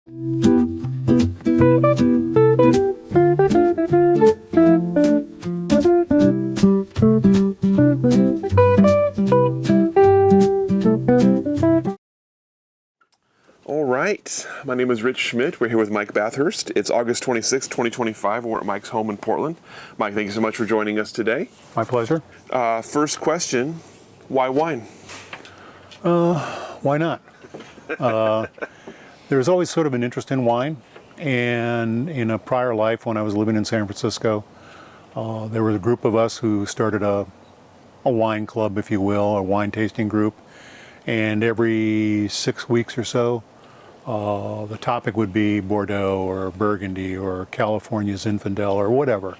All right, my name is Rich Schmidt. We're here with Mike Bathurst. It's August 26, 2025. We're at Mike's home in Portland. Mike, thank you so much for joining us today. My pleasure. First question, why wine? Why not? There's always sort of an interest in wine, and in a prior life when I was living in San Francisco, there was a group of us who started a wine club, if you will, a wine tasting group, and every 6 weeks or so, the topic would be Bordeaux or Burgundy or California Zinfandel or whatever,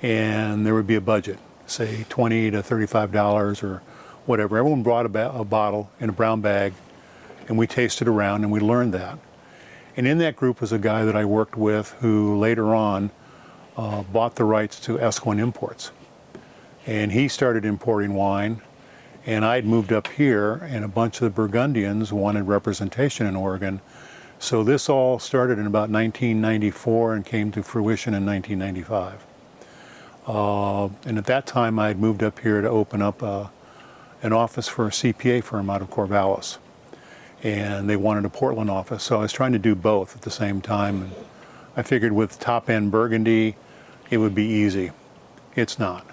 and there would be a budget, say $20 to $35 or whatever. Everyone brought a bottle in a brown bag, and we tasted around and we learned that. And in that group was a guy that I worked with who later on bought the rights to Esquin Imports. And he started importing wine, and I'd moved up here, and a bunch of the Burgundians wanted representation in Oregon. So this all started in about 1994 and came to fruition in 1995. And at that time, I'd moved up here to open up an office for a CPA firm out of Corvallis. And they wanted a Portland office, so I was trying to do both at the same time. And I figured with top-end Burgundy, it would be easy. It's not.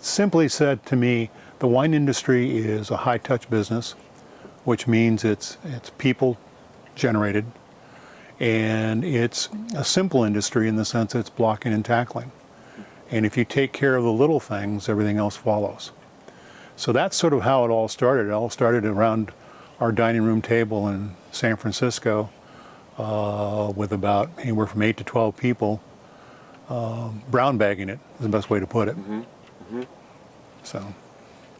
Simply said to me, the wine industry is a high-touch business, which means it's people-generated, and it's a simple industry in the sense that it's blocking and tackling. And if you take care of the little things, everything else follows. So that's sort of how it all started. It all started around our dining room table in San Francisco with about anywhere from 8 to 12 people. Brown bagging it is the best way to put it. Mm-hmm. Mm-hmm.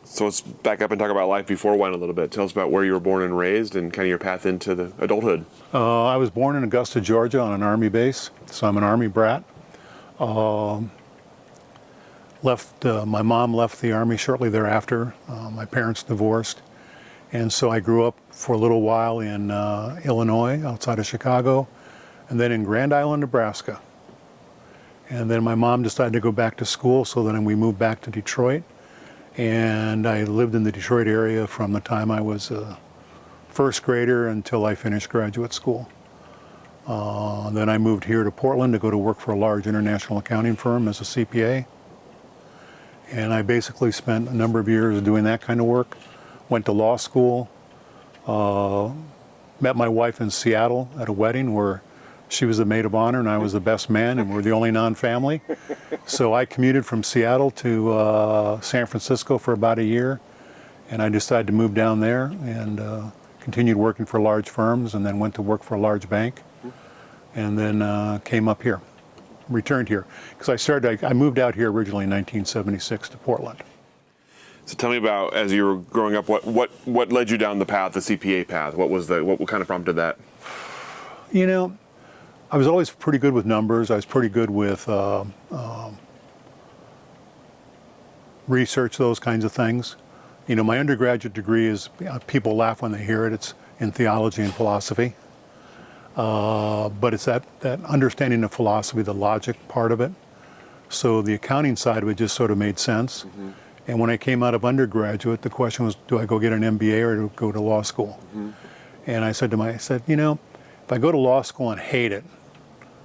So let's back up and talk about life before wine a little bit. Tell us about where you were born and raised and kind of your path into the adulthood. I was born in Augusta, Georgia on an Army base, so I'm an Army brat. My mom left the Army shortly thereafter. My parents divorced, and so I grew up for a little while in Illinois, outside of Chicago, and then in Grand Island, Nebraska. And then my mom decided to go back to school, so then we moved back to Detroit, and I lived in the Detroit area from the time I was a first grader until I finished graduate school. Then I moved here to Portland to go to work for a large international accounting firm as a CPA. And I basically spent a number of years doing that kind of work. Went to law school, met my wife in Seattle at a wedding where she was the maid of honor and I was the best man, and we're the only non-family. So I commuted from Seattle to San Francisco for about a year, and I decided to move down there and continued working for large firms, and then went to work for a large bank, and then came up here. Returned here because I moved out here originally in 1976 to Portland. So tell me about, as you were growing up, what led you down the path, the CPA path? What kind of prompted that? You know, I was always pretty good with numbers. I was pretty good with research, those kinds of things. You know, my undergraduate degree is, people laugh when they hear it, it's in theology and philosophy. But it's that understanding of philosophy, the logic part of it. So the accounting side of it just sort of made sense. Mm-hmm. And when I came out of undergraduate, the question was, do I go get an MBA or do I go to law school? Mm-hmm. And I said, you know, if I go to law school and hate it,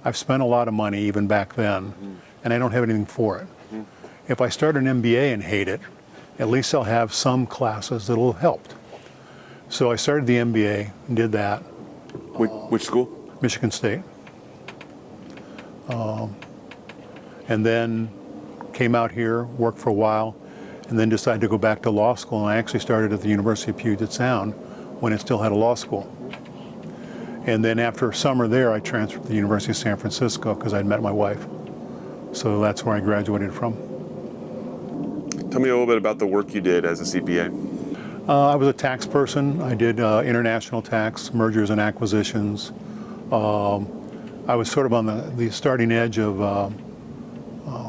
I've spent a lot of money even back then, mm-hmm. and I don't have anything for it. Mm-hmm. If I start an MBA and hate it, at least I'll have some classes that'll help. So I started the MBA and did that. Which school? Michigan State. And then came out here, worked for a while, and then decided to go back to law school. And I actually started at the University of Puget Sound when it still had a law school. And then after a summer there, I transferred to the University of San Francisco because I'd met my wife. So that's where I graduated from. Tell me a little bit about the work you did as a CPA. I was a tax person. I did international tax, mergers and acquisitions. I was sort of on the starting edge of,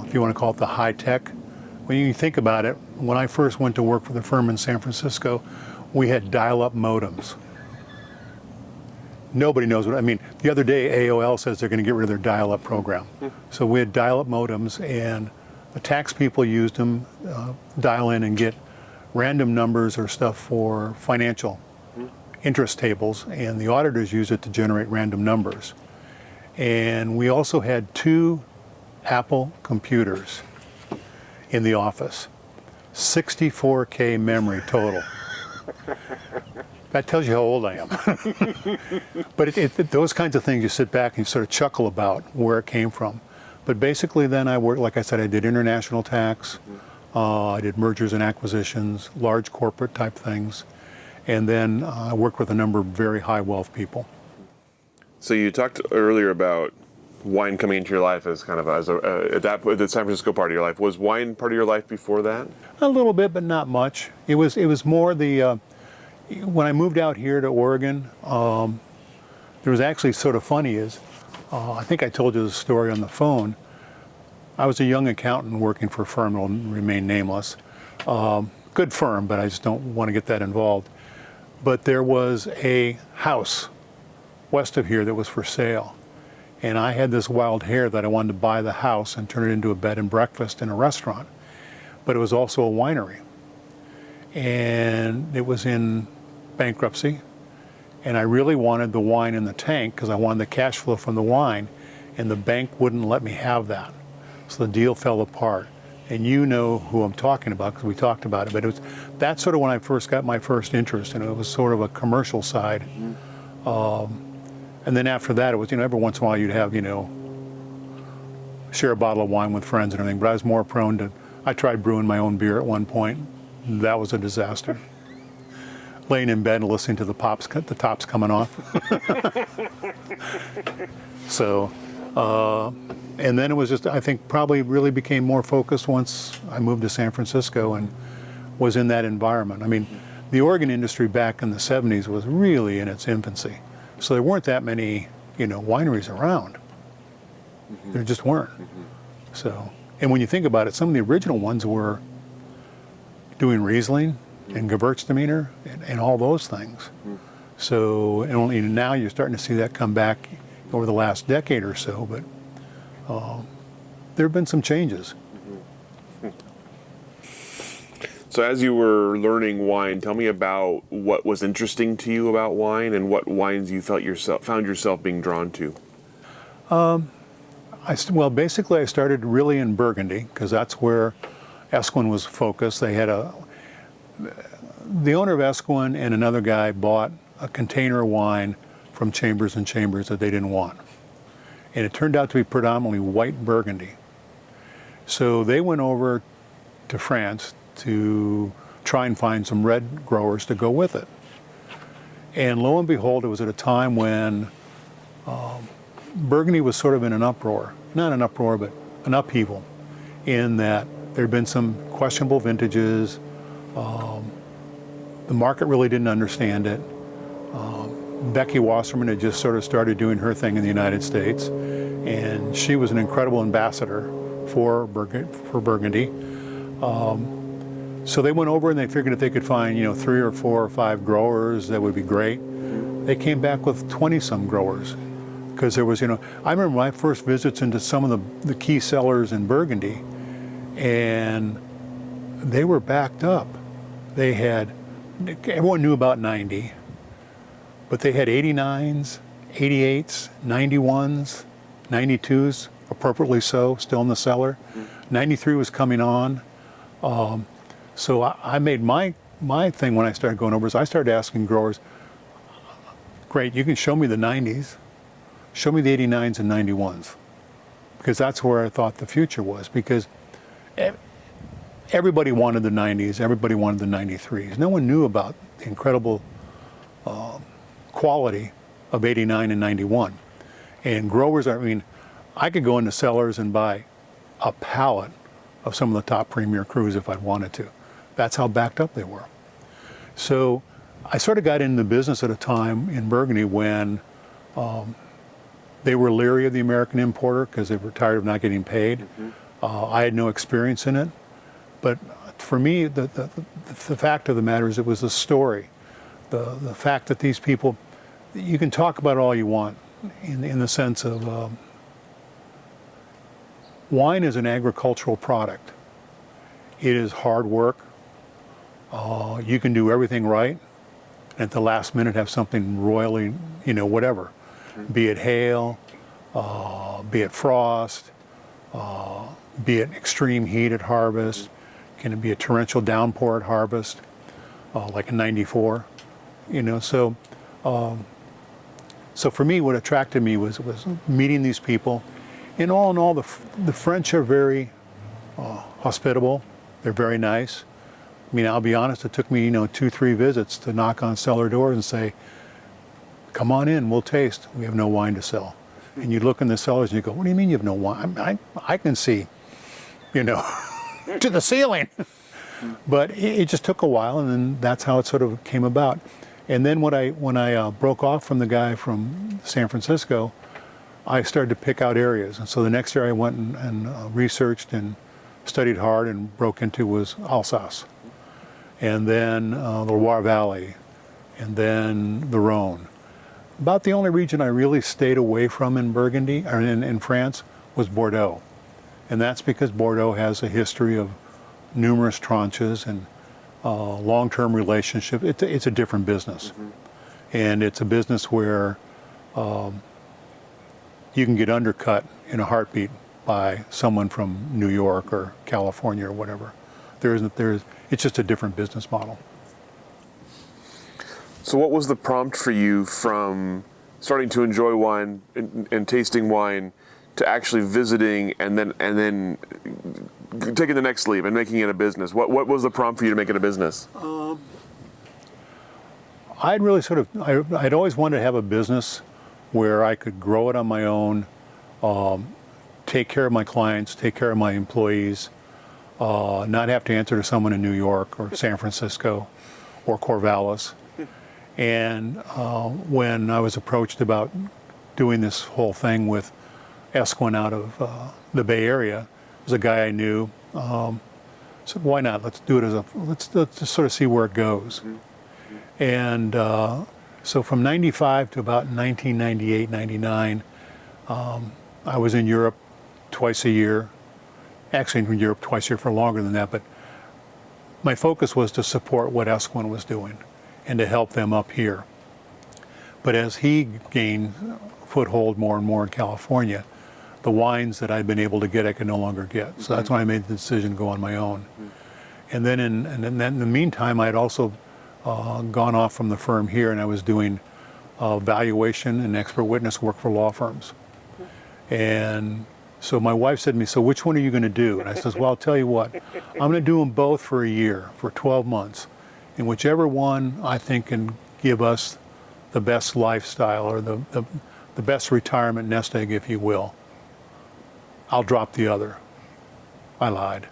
if you want to call it the high tech. When you think about it, when I first went to work for the firm in San Francisco, we had dial-up modems. Nobody knows what, I mean, the other day AOL says they're going to get rid of their dial-up program. So we had dial-up modems, and the tax people used them, dial in and get random numbers or stuff for financial interest tables, and the auditors use it to generate random numbers. And we also had 2 Apple computers in the office, 64K memory total. That tells you how old I am. But those kinds of things you sit back and you sort of chuckle about where it came from. But basically then I worked, like I said, I did international tax, I did mergers and acquisitions, large corporate type things, and then I worked with a number of very high wealth people. So you talked earlier about wine coming into your life as kind of at that point, the San Francisco part of your life. Was wine part of your life before that? A little bit, but not much. It was more the when I moved out here to Oregon, there was actually sort of funny is, I think I told you the story on the phone. I was a young accountant working for a firm that will remain nameless. Good firm, but I just don't want to get that involved. But there was a house west of here that was for sale. And I had this wild hair that I wanted to buy the house and turn it into a bed and breakfast and a restaurant. But it was also a winery. And it was in bankruptcy. And I really wanted the wine in the tank because I wanted the cash flow from the wine. And the bank wouldn't let me have that. So the deal fell apart. And you know who I'm talking about because we talked about it. But that's sort of when I first got my first interest. And it was sort of a commercial side. And then after that, it was, every once in a while you'd have, share a bottle of wine with friends and everything. But I was more prone to, I tried brewing my own beer at one point. That was a disaster. Laying in bed and listening to the tops coming off. So, and then it was just, I think probably really became more focused once I moved to San Francisco and was in that environment. I mean, the Oregon industry back in the 70s was really in its infancy. So there weren't that many, wineries around. There just weren't. So, and when you think about it, some of the original ones were doing Riesling and Gewürztraminer and all those things. So, and only now you're starting to see that come back over the last decade or so, but there have been some changes. So as you were learning wine, tell me about what was interesting to you about wine and what wines you found yourself being drawn to. Well, basically I started really in Burgundy because that's where Esquin was focused. They had the owner of Esquin and another guy bought a container of wine from Chambers and Chambers that they didn't want. And it turned out to be predominantly white Burgundy. So they went over to France to try and find some red growers to go with it. And lo and behold, it was at a time when Burgundy was sort of in an uproar. Not an uproar, but an upheaval, in that there had been some questionable vintages. The market really didn't understand it. Becky Wasserman had just sort of started doing her thing in the United States, and she was an incredible ambassador for Burgundy. So they went over and they figured if they could find, 3 or 4 or 5 growers, that would be great. They came back with 20-some growers because there was, I remember my first visits into some of the key cellars in Burgundy, and they were backed up. They had, everyone knew about 90, but they had 89s, 88s, 91s, 92s, appropriately so, still in the cellar. 93 was coming on. So I made my thing when I started going over is I started asking growers, great, you can show me the 90s, show me the 89s and 91s, because that's where I thought the future was, because everybody wanted the 90s, everybody wanted the 93s. No one knew about the incredible quality of 89 and 91. And growers, I could go into cellars and buy a pallet of some of the top premier crus if I wanted to. That's how backed up they were. So I sort of got into the business at a time in Burgundy when they were leery of the American importer because they were tired of not getting paid. I had no experience in it. But for me, the fact of the matter is it was the story. The fact that these people, you can talk about it all you want in the sense of wine is an agricultural product. It is hard work. You can do everything right, and at the last minute have something royally, whatever. Be it hail, be it frost, be it extreme heat at harvest, can it be a torrential downpour at harvest, like in '94, So for me, what attracted me was meeting these people. In all, the French are very hospitable. They're very nice. I mean, I'll be honest, it took me, 2-3 visits to knock on cellar doors and say, come on in, we'll taste. We have no wine to sell. And you look in the cellars and you go, what do you mean you have no wine? I can see, to the ceiling. But it just took a while, and then that's how it sort of came about. And then when I broke off from the guy from San Francisco, I started to pick out areas. And so the next area I went and researched and studied hard and broke into was Alsace. And then the Loire Valley, and then the Rhone. About the only region I really stayed away from in Burgundy, or in France, was Bordeaux. And that's because Bordeaux has a history of numerous tranches and long-term relationship. It's a different business. And it's a business where you can get undercut in a heartbeat by someone from New York or California or whatever. It's just a different business model. So what was the prompt for you from starting to enjoy wine and tasting wine to actually visiting and then taking the next leap and making it a business? What was the prompt for you to make it a business? I'd always wanted to have a business where I could grow it on my own, take care of my clients, take care of my employees, not have to answer to someone in New York or San Francisco or Corvallis. And when I was approached about doing this whole thing with Esquin out of the Bay Area, it was a guy I knew. Said, why not? Let's do it let's just sort of see where it goes. And so from 95 to about 1998, 99, I was in Europe twice a year. Actually in Europe twice a year for longer than that, but my focus was to support what Esquin was doing and to help them up here. But as he gained foothold more and more in California, the wines that I'd been able to get I could no longer get. So that's when I made the decision to go on my own. And then in the meantime, I had also gone off from the firm here, and I was doing valuation and expert witness work for law firms. And so my wife said to me, so which one are you going to do? And I says, well, I'll tell you what, I'm going to do them both for a year, for 12 months. And whichever one I think can give us the best lifestyle or the best retirement nest egg, if you will, I'll drop the other. I lied.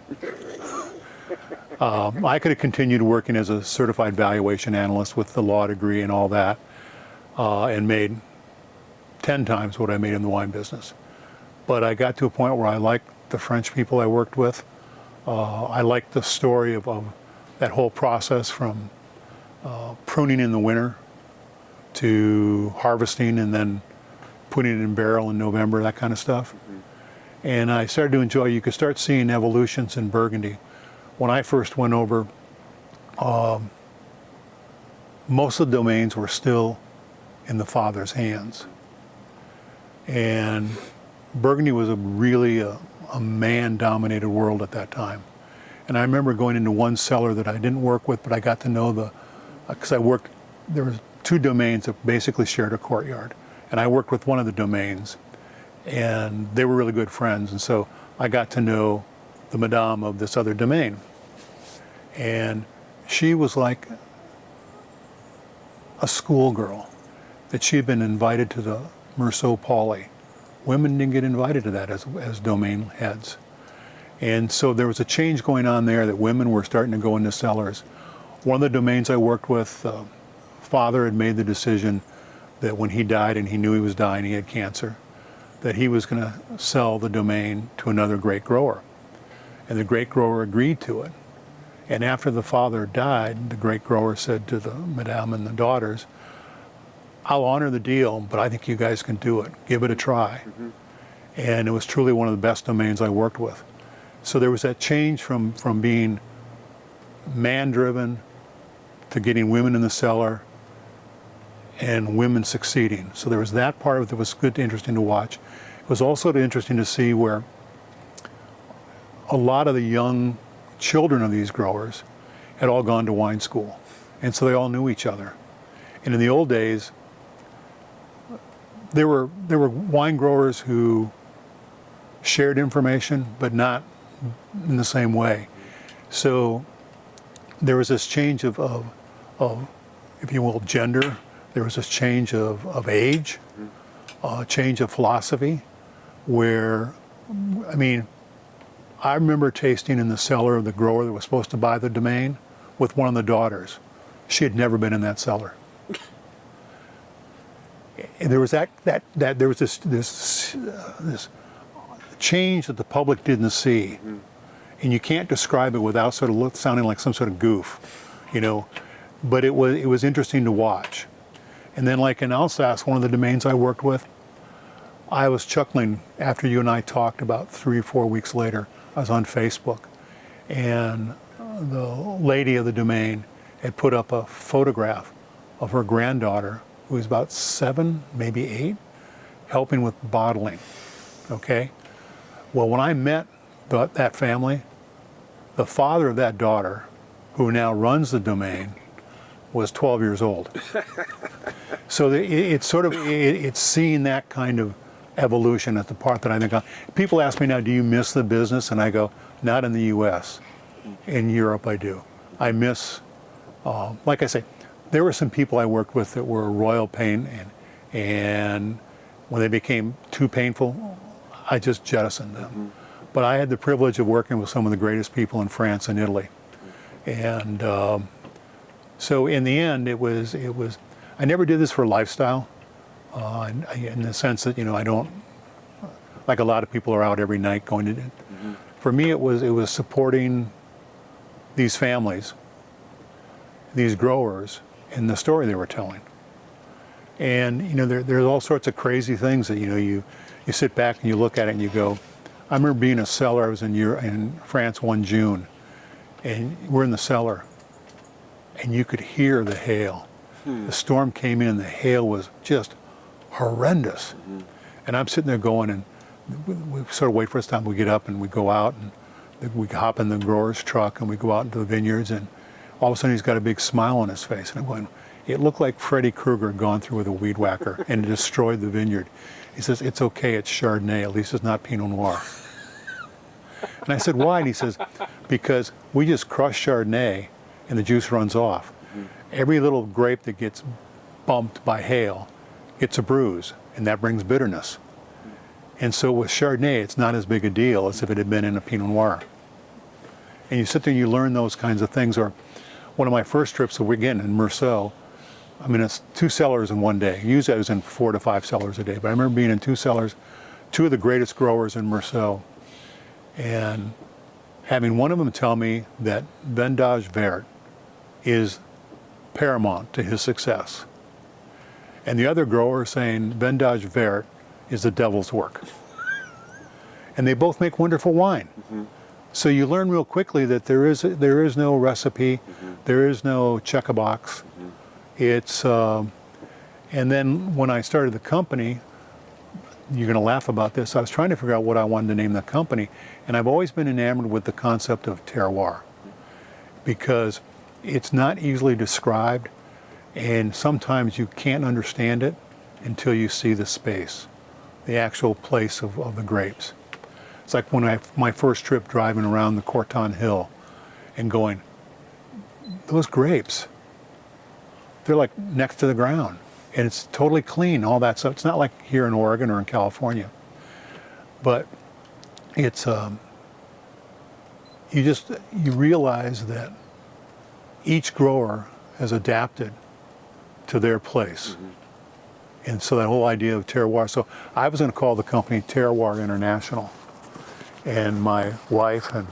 I could have continued working as a certified valuation analyst with the law degree and all that, and made 10 times what I made in the wine business. But I got to a point where I liked the French people I worked with. I liked the story of that whole process from pruning in the winter to harvesting and then putting it in barrel in November, that kind of stuff. And I started to enjoy, you could start seeing evolutions in Burgundy. When I first went over, most of the domains were still in the father's hands. And Burgundy was really a man-dominated world at that time. And I remember going into one cellar that I didn't work with, but I got to know because there was 2 domains that basically shared a courtyard. And I worked with one of the domains, and they were really good friends. And so I got to know the madame of this other domain. And she was like a schoolgirl, that she had been invited to the Merceau Pauli. Women didn't get invited to that as domain heads. And so there was a change going on there that women were starting to go into cellars. One of the domains I worked with, father had made the decision that when he died, and he knew he was dying, he had cancer, that he was going to sell the domain to another great grower. And the great grower agreed to it. And after the father died, the great grower said to the madame and the daughters, I'll honor the deal, but I think you guys can do it. Give it a try. And it was truly one of the best domains I worked with. So there was that change from being man-driven to getting women in the cellar and women succeeding. So there was that part of it that was good, interesting to watch. It was also interesting to see where a lot of the young children of these growers had all gone to wine school. And so they all knew each other. And in the old days, there were wine growers who shared information, but not in the same way. So there was this change of if you will, gender. There was this change of age, change of philosophy, where, I mean, I remember tasting in the cellar of the grower that was supposed to buy the domain with one of the daughters. She had never been in that cellar. And there was there was this change that the public didn't see, and you can't describe it without sort of sounding like some sort of goof, you know. But it was interesting to watch. And then, like in Alsace, one of the domains I worked with, I was chuckling after you and I talked about 3 or 4 weeks later. I was on Facebook, and the lady of the domain had put up a photograph of her granddaughter, who was about 7, maybe 8, helping with bottling. Okay? Well, when I met that family, the father of that daughter, who now runs the domain, was 12 years old. So it's seeing that kind of evolution at the part that I think people ask me now, do you miss the business? And I go, not in the U.S. In Europe, I do. I miss, like I say, there were some people I worked with that were a royal pain, and when they became too painful, I just jettisoned them. But I had the privilege of working with some of the greatest people in France and Italy, and so in the end, it was. I never did this for lifestyle, in the sense that, you know, I don't, like a lot of people are out every night going to. For me, it was supporting these families, these growers, in the story they were telling. And you know, there's all sorts of crazy things that, you know, you sit back and you look at it and you go. I remember being a cellar. I was in France one June, and we're in the cellar, and you could hear the hail. The storm came in, and the hail was just horrendous. And I'm sitting there going, and we sort of wait for this time. We get up and we go out, and we hop in the grower's truck, and we go out into the vineyards, and all of a sudden he's got a big smile on his face. And I'm going, it looked like Freddy Krueger had gone through with a weed whacker and destroyed the vineyard. He says, it's okay, it's Chardonnay, at least it's not Pinot Noir. And I said, why? And he says, because we just crush Chardonnay and the juice runs off. Every little grape that gets bumped by hail gets a bruise, and that brings bitterness. And so with Chardonnay, it's not as big a deal as if it had been in a Pinot Noir. And you sit there and you learn those kinds of things. Or one of my first trips, again, in Meursault, I mean, it's 2 cellars in one day. Usually I was in 4 to 5 cellars a day, but I remember being in 2 cellars, 2 of the greatest growers in Meursault, and having one of them tell me that Vendage Vert is paramount to his success. And the other grower saying Vendage Vert is the devil's work. And they both make wonderful wine. So you learn real quickly that there is no recipe, there is no check-a-box. It's and then when I started the company, you're going to laugh about this, I was trying to figure out what I wanted to name the company, and I've always been enamored with the concept of terroir, because it's not easily described, and sometimes you can't understand it until you see the space, the actual place of the grapes. It's like when my first trip driving around the Corton Hill and going, those grapes, they're like next to the ground, and it's totally clean, all that stuff. It's not like here in Oregon or in California, but it's you realize that each grower has adapted to their place. And so that whole idea of terroir. So I was going to call the company Terroir International. And my wife and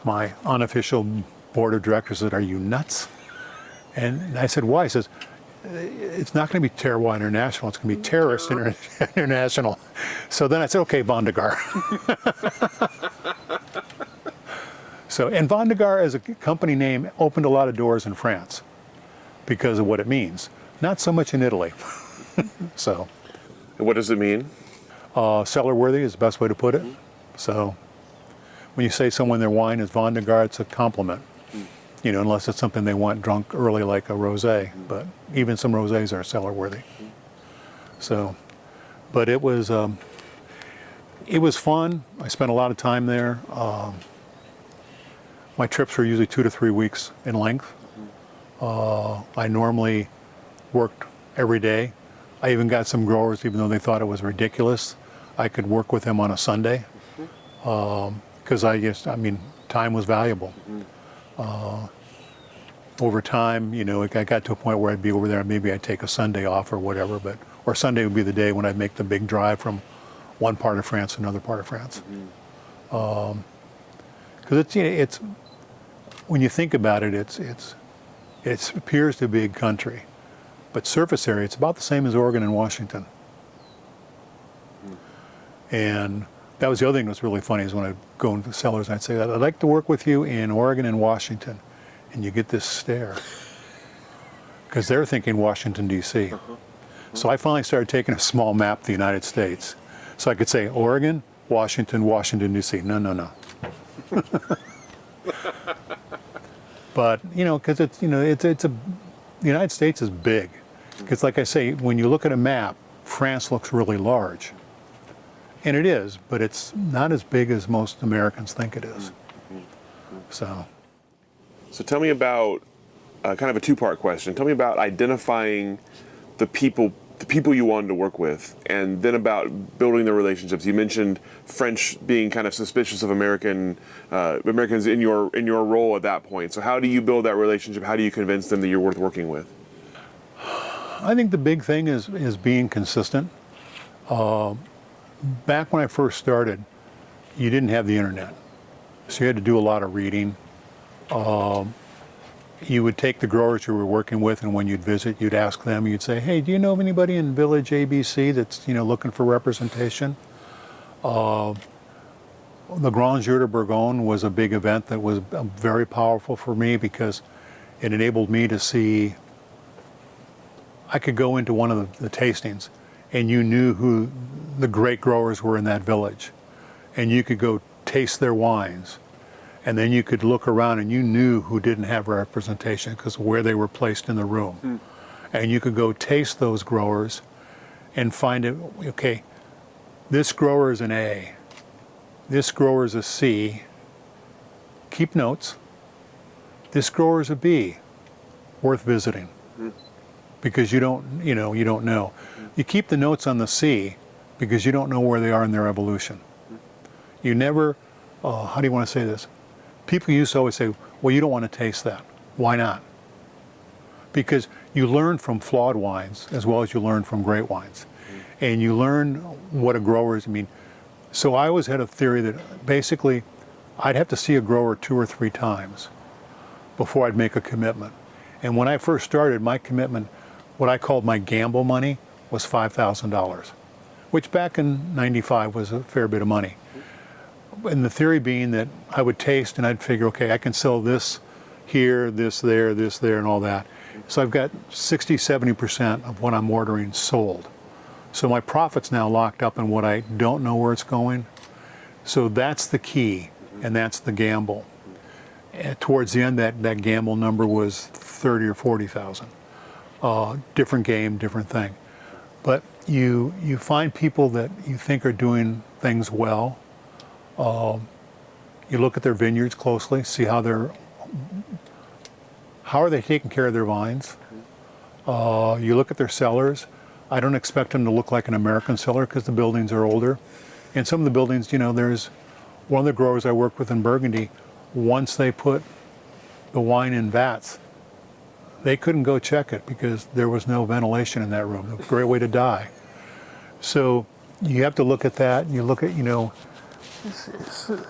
my unofficial board of directors said, are you nuts? And I said, why? He says, it's not going to be Terroir International, it's going to be Terrorist International. So then I said, okay, Vin de Garde. So, and Vin de Garde as a company name opened a lot of doors in France because of what it means. Not so much in Italy. So. And what does it mean? Cellar-worthy is the best way to put it. So when you say someone their wine is Vin de Garde, it's a compliment. You know, unless it's something they want drunk early like a rosé. But even some rosés are cellar-worthy. So, but it was fun. I spent a lot of time there. My trips were usually 2 to 3 weeks in length. I normally worked every day. I even got some growers, even though they thought it was ridiculous, I could work with them on a Sunday. Because time was valuable. Over time, you know, I got to a point where I'd be over there, maybe I'd take a Sunday off or whatever, or Sunday would be the day when I'd make the big drive from one part of France to another part of France. Because it's when you think about it, it appears to be a big country, but surface area, it's about the same as Oregon and Washington. And that was the other thing that's really funny is when I'd go into cellars and I'd say, I'd like to work with you in Oregon and Washington. And you get this stare. Because they're thinking Washington, D.C. So I finally started taking a small map of the United States. So I could say Oregon, Washington, Washington, D.C. No. But, you know, because the United States is big. Because like I say, when you look at a map, France looks really large. And it is, but it's not as big as most Americans think it is. So tell me about kind of a two-part question. Tell me about identifying the people you wanted to work with, and then about building the relationships. You mentioned French being kind of suspicious of Americans in your role at that point. So how do you build that relationship? How do you convince them that you're worth working with? I think the big thing is being consistent. Back when I first started, you didn't have the internet, so you had to do a lot of reading. You would take the growers you were working with, and when you'd visit, you'd ask them, you'd say, hey, do you know of anybody in Village ABC that's, you know, looking for representation? The Grand Jour de Bourgogne was a big event that was very powerful for me because it enabled me to see, I could go into one of the tastings and you knew who the great growers were in that village. And you could go taste their wines. And then you could look around and you knew who didn't have representation because of where they were placed in the room. And you could go taste those growers and find it, okay, this grower is an A, this grower is a C, keep notes, this grower is a B, worth visiting. Because you don't know. You keep the notes on the C because you don't know where they are in their evolution. You never, how do you want to say this? People used to always say, well, you don't want to taste that. Why not? Because you learn from flawed wines as well as you learn from great wines. And you learn what a grower is. I mean, so I always had a theory that basically I'd have to see a grower 2 or 3 times before I'd make a commitment. And when I first started, my commitment, what I called my gamble money, was $5,000, which back in '95 was a fair bit of money. And the theory being that I would taste and I'd figure, okay, I can sell this here, this there, and all that. So I've got 60-70% of what I'm ordering sold. So my profit's now locked up in what I don't know where it's going. So that's the key, and that's the gamble. And towards the end, that gamble number was 30 or 40,000. Different game, different thing. But you find people that you think are doing things well. You look at their vineyards closely, see how are they taking care of their vines. You look at their cellars. I don't expect them to look like an American cellar because the buildings are older. And some of the buildings, you know, there's one of the growers I worked with in Burgundy, once they put the wine in vats, they couldn't go check it because there was no ventilation in that room. A great way to die. So you have to look at that. You look at, you know,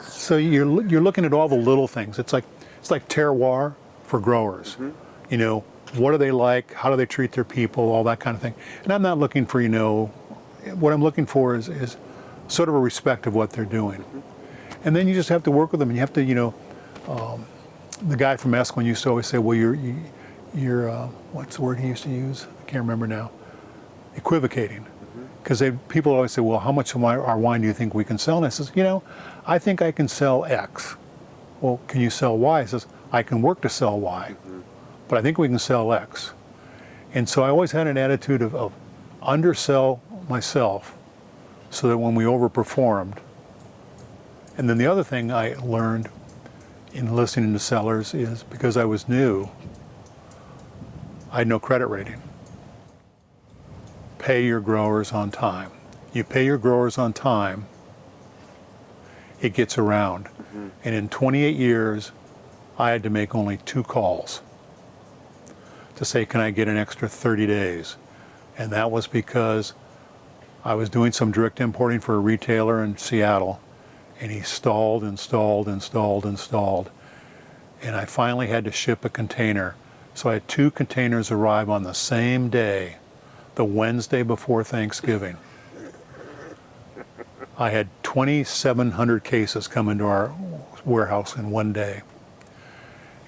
so you're looking at all the little things. It's like terroir for growers. You know, what do they like, how do they treat their people, all that kind of thing. And I'm not looking for, what I'm looking for is sort of a respect of what they're doing. And then you just have to work with them, and you have to, the guy from Esquin used to always say, well, you're what's the word he used to use? I can't remember now. Equivocating. Because people always say, well, how much of our wine do you think we can sell? And I says, I think I can sell X. Well, can you sell Y? He says, I can work to sell Y, but I think we can sell X. And so I always had an attitude of undersell myself so that when we overperformed. And then the other thing I learned in listening to sellers is because I was new, I had no credit rating. Pay your growers on time. You pay your growers on time, it gets around. And in 28 years, I had to make only 2 calls to say, can I get an extra 30 days? And that was because I was doing some direct importing for a retailer in Seattle, and he stalled and stalled and stalled and stalled. And I finally had to ship a container. So I had 2 containers arrive on the same day, the Wednesday before Thanksgiving. I had 2,700 cases come into our warehouse in one day.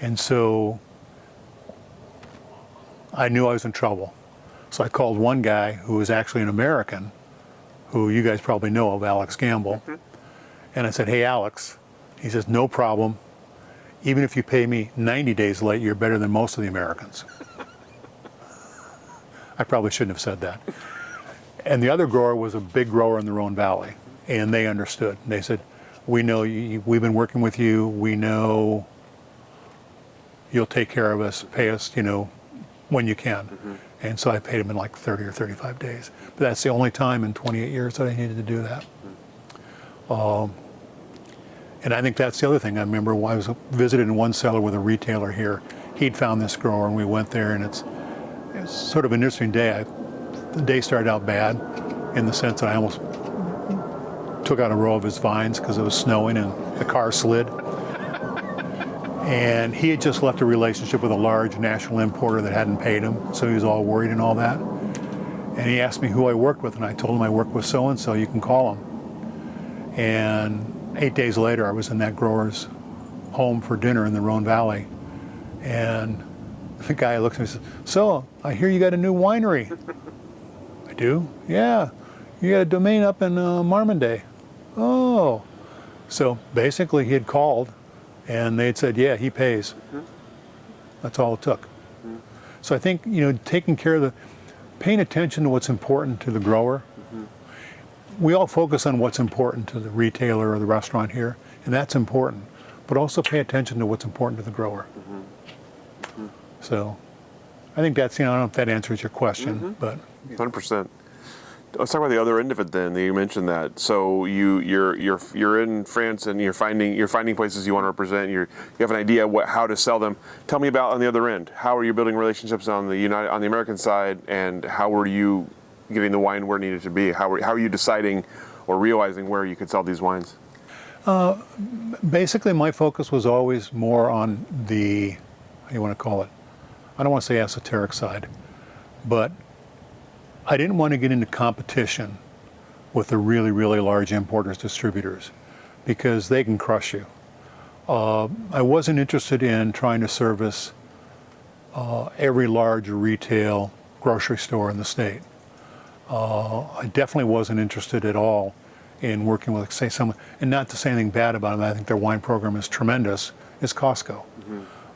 And so I knew I was in trouble. So I called one guy who was actually an American, who you guys probably know of, Alex Gamble. And I said, hey, Alex. He says, no problem. Even if you pay me 90 days late, you're better than most of the Americans. I probably shouldn't have said that. And the other grower was a big grower in the Rhone Valley, and they understood. They said, we know we've been working with you. We know you'll take care of us, pay us, when you can. And so I paid him in like 30 or 35 days. But that's the only time in 28 years that I needed to do that. And I think that's the other thing. I remember when I was visited in one cellar with a retailer here. He'd found this grower, and we went there, and it's sort of an interesting day. The day started out bad in the sense that I almost took out a row of his vines because it was snowing and the car slid. And he had just left a relationship with a large national importer that hadn't paid him, so he was all worried and all that. And he asked me who I worked with, and I told him I worked with so-and-so, you can call him. And 8 days later, I was in that grower's home for dinner in the Rhone Valley. And the guy looks at me and says, so, I hear you got a new winery. I do? Yeah. You got a domain up in Marmonday. Oh. So basically he had called, and they'd said, yeah, he pays. That's all it took. So I think, taking care of paying attention to what's important to the grower. We all focus on what's important to the retailer or the restaurant here, and that's important. But also pay attention to what's important to the grower. So I think that's, I don't know if that answers your question, but. 100%. Let's talk about the other end of it then. You mentioned that. So you're in France, and you're finding places you want to represent. You have an idea how to sell them. Tell me about on the other end. How are you building relationships on the American side, and how are you getting the wine where it needed to be? How are you deciding or realizing where you could sell these wines? Basically, my focus was always more on the, how do you want to call it? I don't want to say esoteric side, but I didn't want to get into competition with the really, really large importers, distributors, because they can crush you. I wasn't interested in trying to service every large retail grocery store in the state. I definitely wasn't interested at all in working with, say, someone, and not to say anything bad about them, I think their wine program is tremendous, is Costco.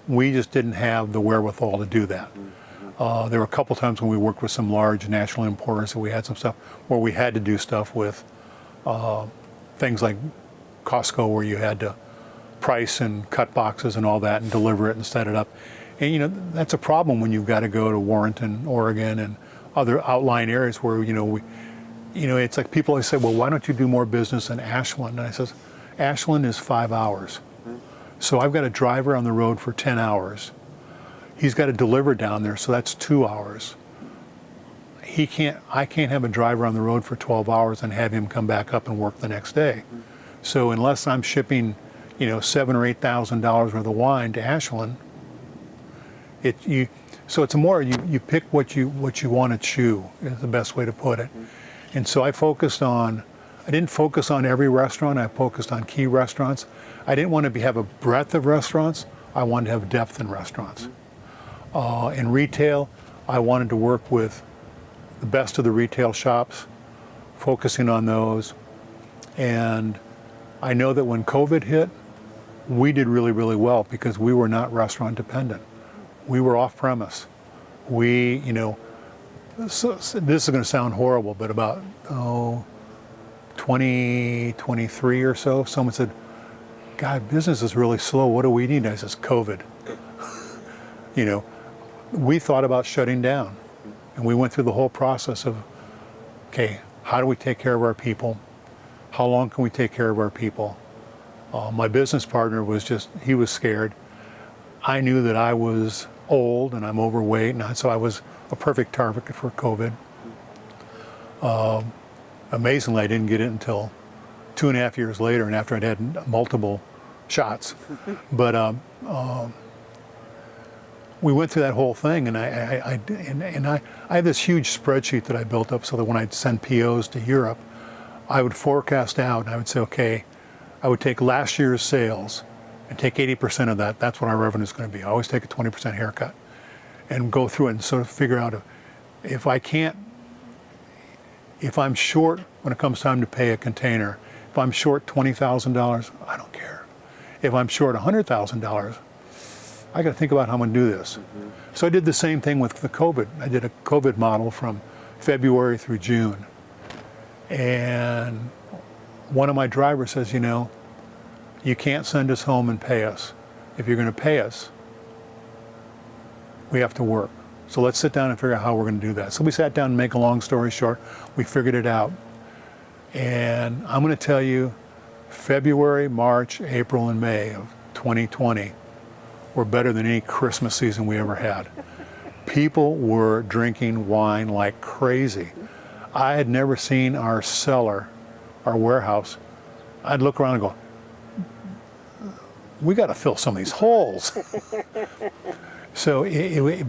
We just didn't have the wherewithal to do that. There were a couple times when we worked with some large national importers that we had some stuff where we had to do stuff with things like Costco, where you had to price and cut boxes and all that and deliver it and set it up. And that's a problem when you've got to go to Warrenton, Oregon, and other outlying areas where it's like people always say, well, why don't you do more business in Ashland? And I says, Ashland is 5 hours. So I've got a driver on the road for 10 hours. He's got to deliver down there, so that's 2 hours. I can't have a driver on the road for 12 hours and have him come back up and work the next day. So unless I'm shipping, $7,000 or $8,000 worth of wine to Ashland, So it's more you pick what you want to chew is the best way to put it. And so I didn't focus on every restaurant. I focused on key restaurants. I didn't want to have a breadth of restaurants. I wanted to have depth in restaurants. In retail, I wanted to work with the best of the retail shops, focusing on those. And I know that when COVID hit, we did really, really well because we were not restaurant dependent. We were off premise. We, so this is going to sound horrible, but about 2023 or so, someone said, God, business is really slow. What do we need? I says, COVID. We thought about shutting down. And we went through the whole process of, okay, how do we take care of our people? How long can we take care of our people? My business partner he was scared. I knew that I was old and I'm overweight, and so I was a perfect target for COVID. Amazingly, I didn't get it until 2.5 years later, and after I'd had multiple shots. But we went through that whole thing, and I have this huge spreadsheet that I built up so that when I'd send POs to Europe, I would forecast out, and I would say, okay, I would take last year's sales and take 80% of that. That's what our revenue is going to be. I always take a 20% haircut and go through it and sort of figure out if I'm short when it comes time to pay a container, if I'm short $20,000, I don't care. If I'm short $100,000, I got to think about how I'm going to do this. So I did the same thing with the COVID. I did a COVID model from February through June. And one of my drivers says, you can't send us home and pay us. If you're going to pay us, we have to work. So let's sit down and figure out how we're going to do that. So we sat down and make a long story short, we figured it out. And I'm going to tell you, February, March, April, and May of 2020 were better than any Christmas season we ever had. People were drinking wine like crazy. I had never seen our cellar, our warehouse. I'd look around and go, we got to fill some of these holes. So, I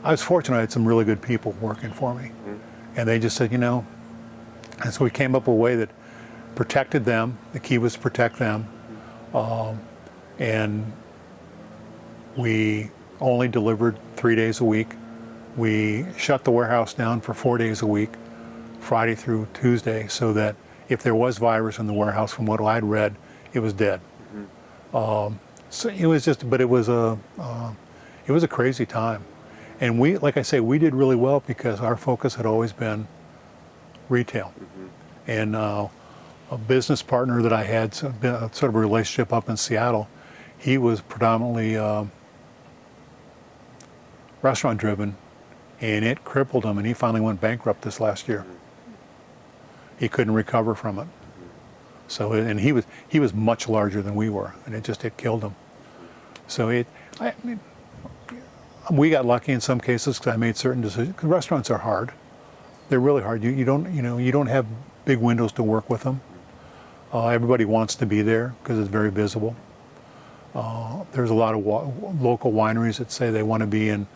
was fortunate. I had some really good people working for me, and they just said, and so we came up with a way that protected them. The key was to protect them, and we only delivered 3 days a week. We shut the warehouse down for 4 days a week, Friday through Tuesday, so that if there was virus in the warehouse, from what I'd read, it was dead. So it was it was a crazy time, and we, like I say, we did really well because our focus had always been retail, and a business partner that I had, sort of a relationship up in Seattle, he was predominantly restaurant driven, and it crippled him, and he finally went bankrupt this last year. He couldn't recover from it. So, and he was much larger than we were, and it killed him. So we got lucky in some cases because I made certain decisions. 'Cause restaurants are hard; they're really hard. You don't have big windows to work with them. Everybody wants to be there because it's very visible. There's a lot of local wineries that say they want to be in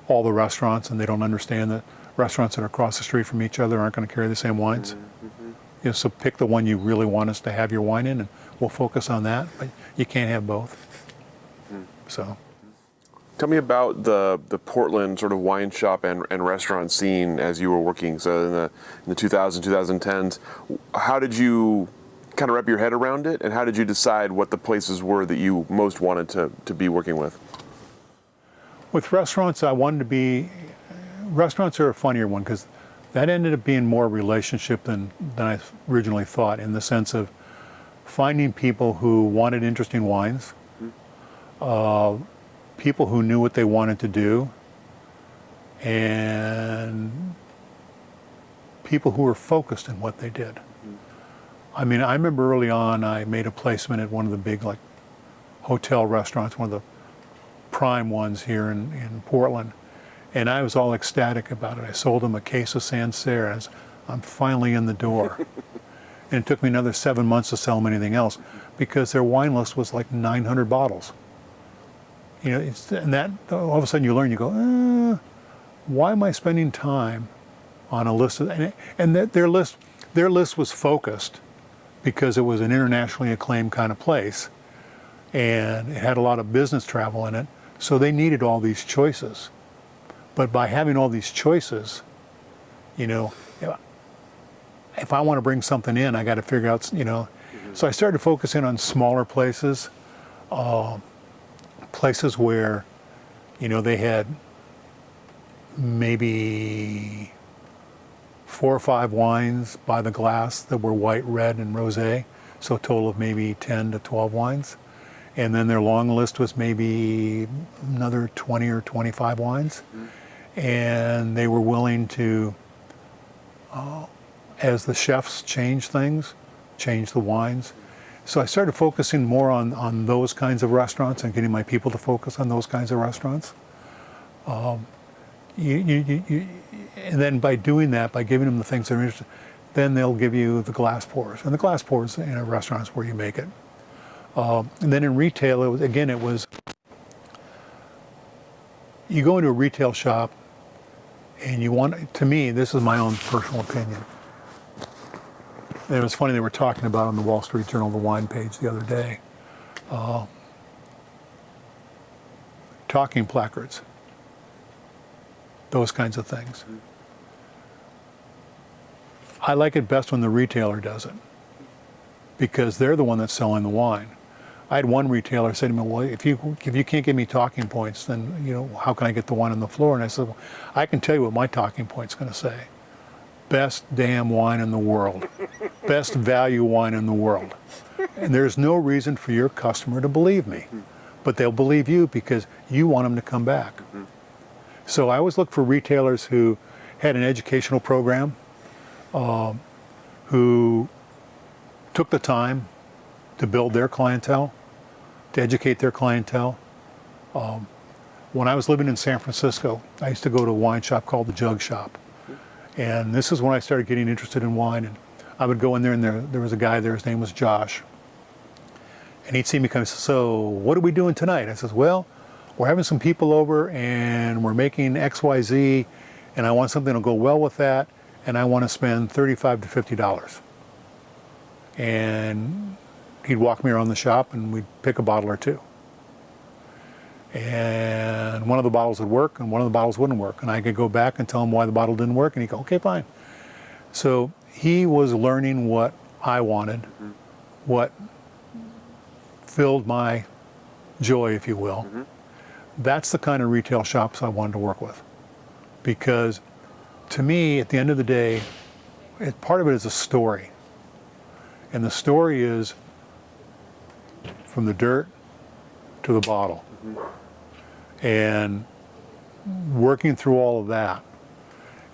all the restaurants, and they don't understand that restaurants that are across the street from each other aren't going to carry the same wines. So pick the one you really want us to have your wine in, and we'll focus on that. But you can't have both. So, tell me about the Portland sort of wine shop and restaurant scene as you were working. So in the 2000s, 2010s, how did you kind of wrap your head around it, and how did you decide what the places were that you most wanted to be working with? With restaurants, restaurants are a funnier one because that ended up being more relationship than I originally thought, in the sense of finding people who wanted interesting wines, people who knew what they wanted to do, and people who were focused in what they did. I mean, I remember early on I made a placement at one of the big hotel restaurants, one of the prime ones here in Portland. And I was all ecstatic about it. I sold them a case of Sancerre. I'm finally in the door. And it took me another 7 months to sell them anything else because their wine list was like 900 bottles. and that all of a sudden you learn, you go, why am I spending time on a list of, and that their list was focused because it was an internationally acclaimed kind of place, and it had a lot of business travel in it, so they needed all these choices. But by having all these choices, if I want to bring something in, I got to figure out, So I started focusing on smaller places, places where, they had maybe 4 or 5 wines by the glass that were white, red, and rosé, so a total of maybe 10 to 12 wines. And then their long list was maybe another 20 or 25 wines. And they were willing to, as the chefs changed things, change the wines. So I started focusing more on those kinds of restaurants and getting my people to focus on those kinds of restaurants. And then by doing that, by giving them the things they're interested in, then they'll give you the glass pours. And the glass pours in a restaurant is where you make it. And then in retail, it was, you go into a retail shop and you want, to me, this is my own personal opinion. And it was funny, they were talking about on the Wall Street Journal, the wine page the other day, talking placards, those kinds of things. I like it best when the retailer does it, because they're the one that's selling the wine. I had one retailer say to me, well, if you can't give me talking points, then how can I get the wine on the floor? And I said, well, I can tell you what my talking point's going to say. Best damn wine in the world. Best value wine in the world. And there's no reason for your customer to believe me. But they'll believe you because you want them to come back. So I always look for retailers who had an educational program, who took the time to build their clientele, to educate their clientele. When I was living in San Francisco, I used to go to a wine shop called the Jug Shop. And this is when I started getting interested in wine. And I would go in there, and there was a guy there, his name was Josh. And he'd see me come, so what are we doing tonight? I says, well, we're having some people over and we're making XYZ, and I want something to go well with that, and I want to spend $35 to $50. And he'd walk me around the shop and we'd pick a bottle or two. And one of the bottles would work and one of the bottles wouldn't work. And I could go back and tell him why the bottle didn't work, and he'd go, okay, fine. So he was learning what I wanted, what filled my joy, if you will. That's the kind of retail shops I wanted to work with. Because to me, at the end of the day, part of it is a story. And the story is from the dirt to the bottle. And working through all of that.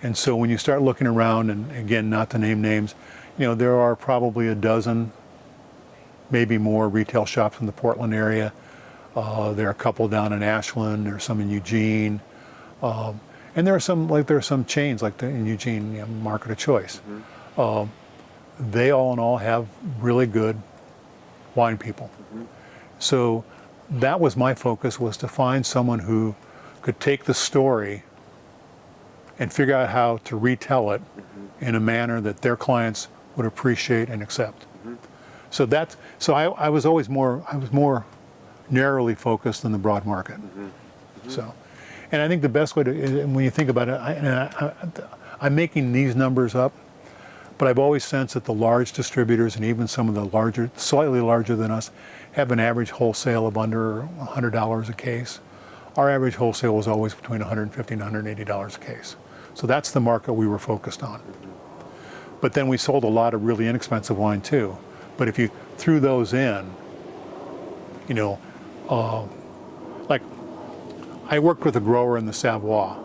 And so when you start looking around, and again, not to name names, there are probably a dozen, maybe more retail shops in the Portland area. There are a couple down in Ashland, there's some in Eugene. And there are some chains like in Eugene, Market of Choice. They all in all have really good wine people. So that was my focus, was to find someone who could take the story and figure out how to retell it in a manner that their clients would appreciate and accept. So I was always more narrowly focused than the broad market. So, and I think the best way to, when you think about it, I'm making these numbers up, but I've always sensed that the large distributors and even some of the larger, slightly larger than us, have an average wholesale of under $100 a case. Our average wholesale was always between $150 and $180 a case. So that's the market we were focused on. But then we sold a lot of really inexpensive wine too. But if you threw those in, like I worked with a grower in the Savoie,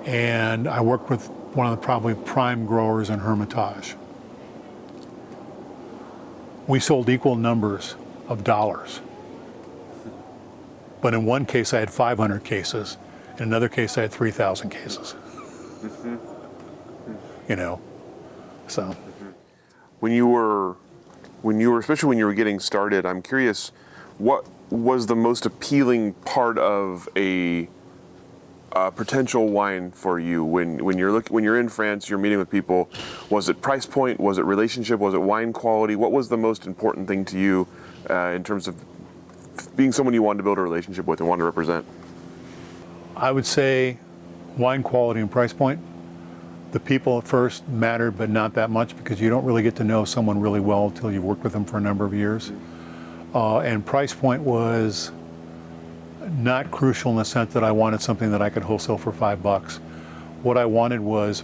and I worked with one of the probably prime growers in Hermitage. We sold equal numbers of dollars. But in one case I had 500 cases, in another case I had 3,000 cases. So. When you were, especially when you were getting started, I'm curious, what was the most appealing part of a potential wine for you when you're in France, you're meeting with people? Was it price point? Was it relationship? Was it wine quality? What was the most important thing to you in terms of being someone you wanted to build a relationship with and wanted to represent? I would say wine quality and price point. The people at first mattered, but not that much, because you don't really get to know someone really well until you've worked with them for a number of years. And price point was not crucial in the sense that I wanted something that I could wholesale for $5. What I wanted was,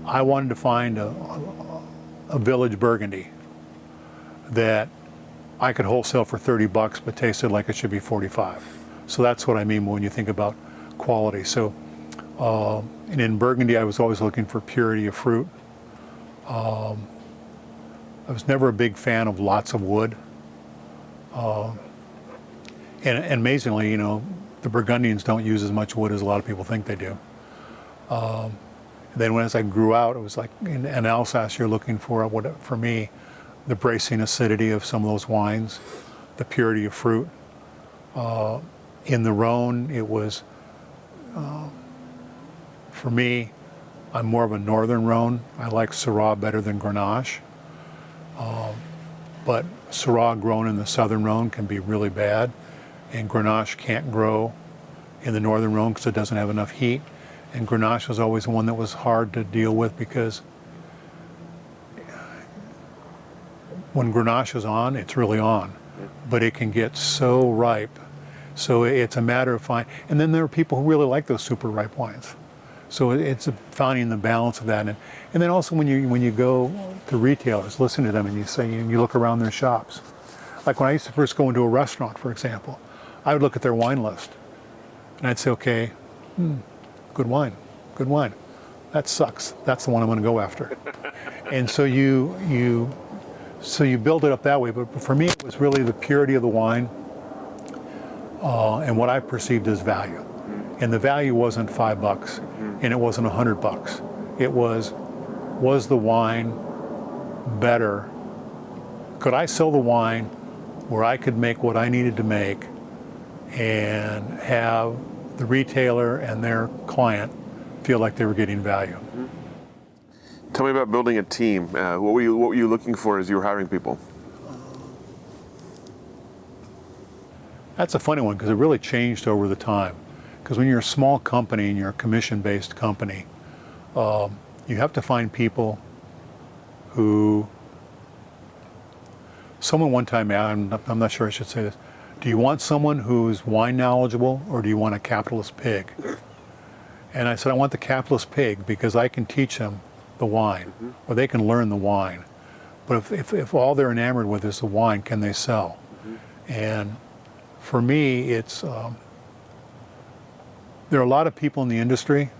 I wanted to find a village Burgundy that I could wholesale for $30 but tasted like it should be 45. So that's what I mean when you think about quality. So, and in Burgundy, I was always looking for purity of fruit. I was never a big fan of lots of wood. And amazingly, you know, the Burgundians don't use as much wood as a lot of people think they do. Then as I grew out, it was like in Alsace, you're looking for, for me, the bracing acidity of some of those wines, the purity of fruit. In the Rhone, it was, for me, I'm more of a northern Rhone. I like Syrah better than Grenache. But Syrah grown in the southern Rhone can be really bad, and Grenache can't grow in the northern Rhone because it doesn't have enough heat. And Grenache was always one that was hard to deal with, because when Grenache is on, it's really on, but it can get so ripe. So it's a matter of finding, and then there are people who really like those super ripe wines. So it's finding the balance of that. And then also when you go to retailers, listen to them, and you look around their shops. Like when I used to first go into a restaurant, for example, I would look at their wine list, and I'd say, okay, good wine. That sucks. That's the one I'm going to go after. And so you build it up that way. But for me, it was really the purity of the wine and what I perceived as value. And the value wasn't $5, and it wasn't $100. It was the wine better? Could I sell the wine where I could make what I needed to make and have the retailer and their client feel like they were getting value? Tell me about building a team. What were you looking for as you were hiring people? That's a funny one, because it really changed over the time. Because when you're a small company and you're a commission-based company, you have to find people who, someone one time, I'm not sure I should say this, do you want someone who's wine knowledgeable, or do you want a capitalist pig? And I said, I want the capitalist pig, because I can teach them the wine, or they can learn the wine. But if all they're enamored with is the wine, can they sell? And for me, it's, there are a lot of people in the industry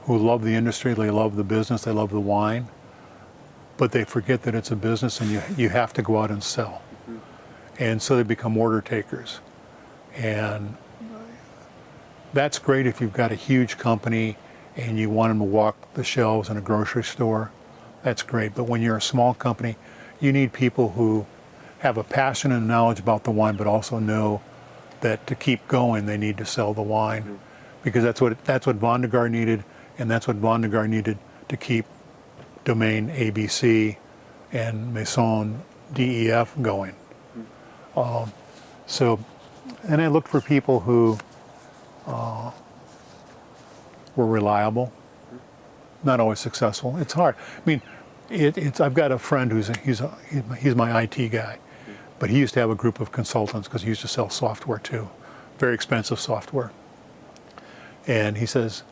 who love the industry, they love the business, they love the wine, but they forget that it's a business and you have to go out and sell. And so they become order takers. And that's great if you've got a huge company and you want them to walk the shelves in a grocery store. That's great. But when you're a small company, you need people who have a passion and knowledge about the wine, but also know that to keep going, they need to sell the wine. Because that's what Vin de Garde needed, and that's what Vin de Garde needed to keep Domaine ABC and Maison DEF going. And I looked for people who were reliable, not always successful. It's hard. I mean, I've got a friend he's my IT guy, but he used to have a group of consultants because he used to sell software too, very expensive software. And he says,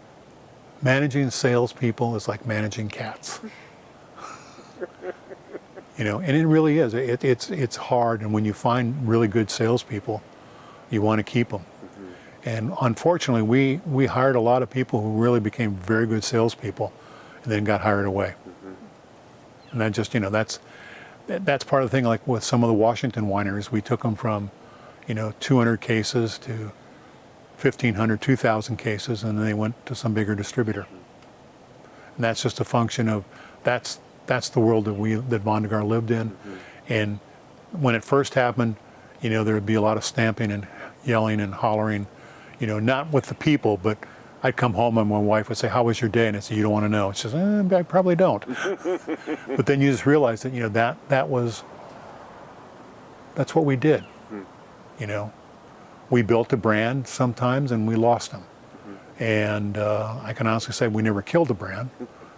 managing salespeople is like managing cats. You know, and it really is. It's hard, and when you find really good salespeople, you want to keep them. And unfortunately, we hired a lot of people who really became very good salespeople, and then got hired away. And that just, that's part of the thing. Like with some of the Washington wineries, we took them from, 200 cases to 1,500, 2,000 cases, and then they went to some bigger distributor. And that's just a function of that's the world that Vin de Garde lived in. And when it first happened, there would be a lot of stamping and yelling and hollering, not with the people, but I'd come home and my wife would say, "How was your day?" And I'd say, "You don't want to know." She says, "I probably don't." But then you just realize that, that's what we did. We built a brand sometimes and we lost them. And I can honestly say we never killed a brand,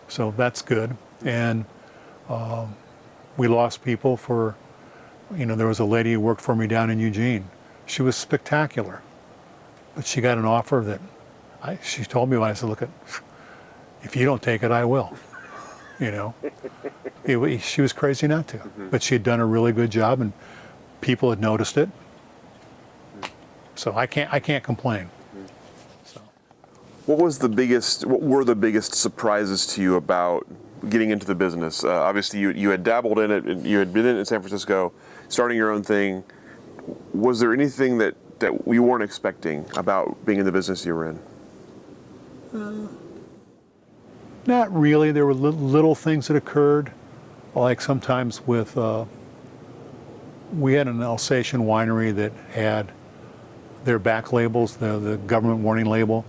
so that's good. And we lost people for, there was a lady who worked for me down in Eugene. She was spectacular, but she got an offer that she told me when I said, "Look, if you don't take it, I will." She was crazy not to, but she had done a really good job and people had noticed it. So I can't complain. So. What were the biggest surprises to you about getting into the business? Obviously, you had dabbled in it, and you had been in San Francisco, starting your own thing. Was there anything that you weren't expecting about being in the business you were in? Not really. There were little things that occurred, like sometimes with, we had an Alsatian winery that had their back labels, the government warning label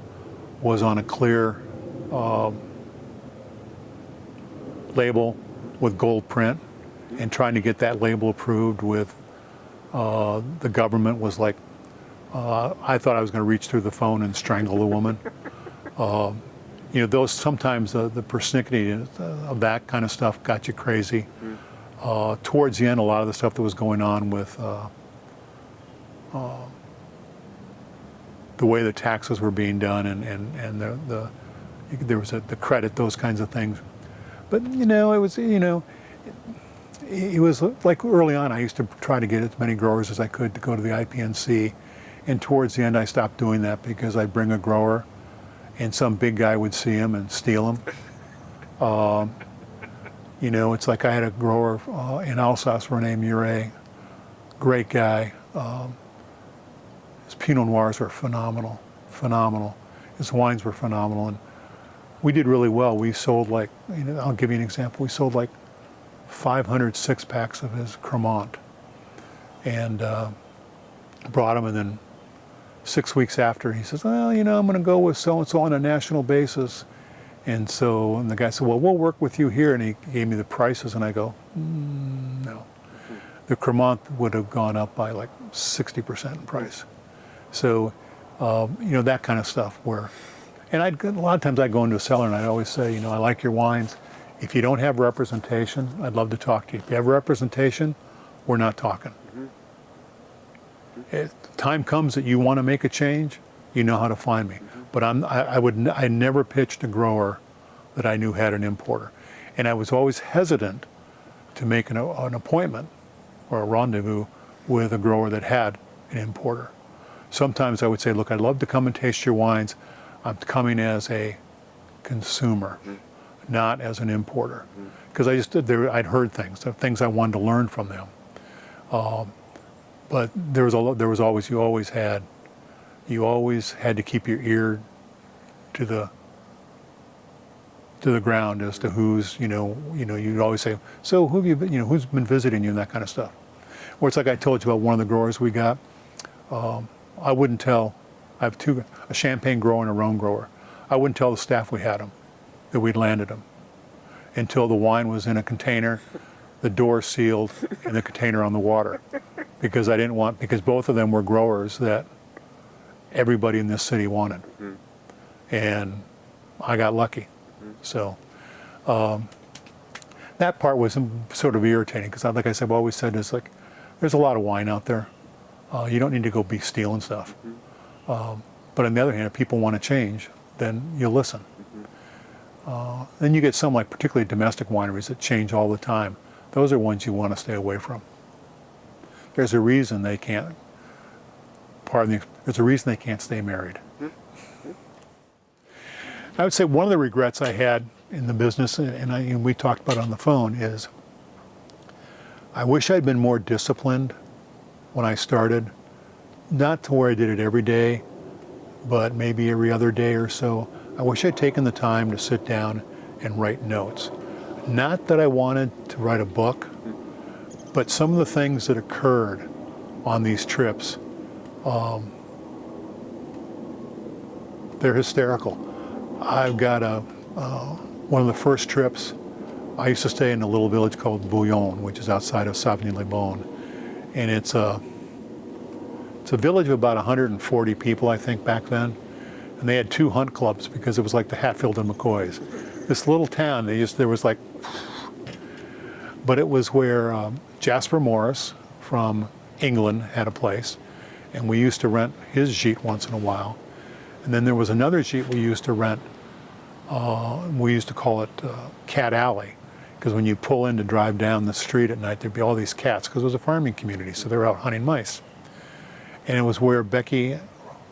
was on a clear label with gold print, and trying to get that label approved with the government was like, I thought I was going to reach through the phone and strangle the woman. Those sometimes the persnickety of that kind of stuff got you crazy. Towards the end, a lot of the stuff that was going on with the way the taxes were being done and there was the credit, those kinds of things. But it was like early on, I used to try to get as many growers as I could to go to the IPNC, and towards the end, I stopped doing that because I'd bring a grower, and some big guy would see him and steal him. It's like I had a grower in Alsace, Rene Murray, great guy. His Pinot Noirs were phenomenal. His wines were phenomenal, and we did really well. We sold I'll give you an example. We sold 500 six-packs of his Cremant, and brought him, and then 6 weeks after, he says, "Well, I'm going to go with so-and-so on a national basis." And the guy said, "Well, we'll work with you here." And he gave me the prices, and I go, "No." The Cremant would have gone up by 60% in price. So, that kind of stuff and a lot of times I'd go into a cellar and I'd always say, I like your wines. If you don't have representation, I'd love to talk to you. If you have representation, we're not talking. If the time comes that you want to make a change, you know how to find me. But I never pitched a grower that I knew had an importer. And I was always hesitant to make an appointment or a rendezvous with a grower that had an importer. Sometimes I would say, "Look, I'd love to come and taste your wines. I'm coming as a consumer, not as an importer." Because I'd heard things I wanted to learn from them. But you always had to keep your ear to the ground as to who's, you'd always say, "So who have you been, who's been visiting you," and that kind of stuff. Or it's like I told you about one of the growers we got. I wouldn't tell. I have a Champagne grower and a Rhone grower. I wouldn't tell the staff we had them, that we'd landed them, until the wine was in a container, the door sealed, and the container on the water. Because because both of them were growers that everybody in this city wanted. And I got lucky. So that part was sort of irritating, because like I said, I've always said is there's a lot of wine out there. You don't need to go be stealing stuff. But on the other hand, if people want to change, then you listen. Then you get some particularly domestic wineries that change all the time. Those are ones you want to stay away from. There's a reason they can't. There's a reason they can't stay married. I would say one of the regrets I had in the business, and we talked about it on the phone, is I wish I'd been more disciplined when I started. Not to where I did it every day, but maybe every other day or so. I wish I'd taken the time to sit down and write notes. Not that I wanted to write a book, but some of the things that occurred on these trips, they're hysterical. I've got one of the first trips, I used to stay in a little village called Bouillon, which is outside of Savigny-le-Bon. And it's a village of about 140 people, I think, back then. And they had 2 hunt clubs because it was like the Hatfield and McCoys. This little town, there was like, but it was where Jasper Morris from England had a place. And we used to rent his jeep once in a while. And then there was another jeep we used to rent. We used to call it Cat Alley, because when you pull in to drive down the street at night, there'd be all these cats, because it was a farming community, so they were out hunting mice. And it was where Becky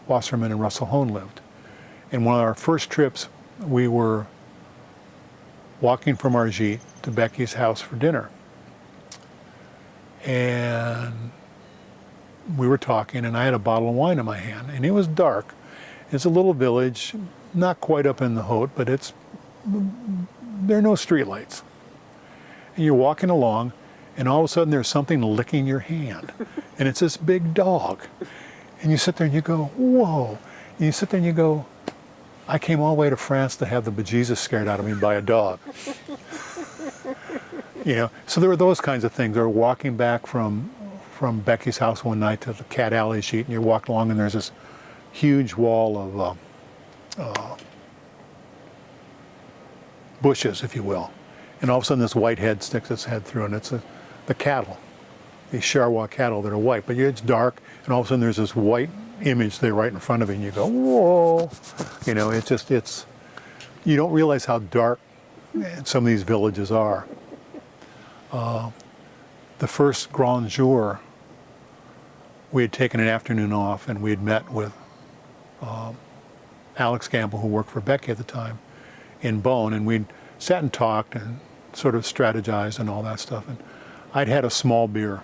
Wasserman and Russell Hone lived. And one of our first trips, we were walking from our jeep to Becky's house for dinner. And we were talking, and I had a bottle of wine in my hand, and it was dark. It's a little village, not quite up in the Haute, but there are no streetlights. And you're walking along, and all of a sudden there's something licking your hand. And it's this big dog. And you sit there and you go, whoa. And you sit there and you go, I came all the way to France to have the bejesus scared out of me by a dog. You know, so there were those kinds of things. Or walking back from Becky's house one night to the Cat Alley sheet, and you walk along and there's this huge wall of bushes, if you will. And all of a sudden this white head sticks its head through, and it's the cattle, these Charrois cattle that are white. But it's dark, and all of a sudden there's this white image there right in front of you, and you go, whoa. You know, you don't realize how dark some of these villages are. The first Grand Jour, we had taken an afternoon off, and we had met with Alex Gamble, who worked for Becky at the time, in Beaune, and we'd sat and talked and sort of strategized and all that stuff. And I'd had a small beer,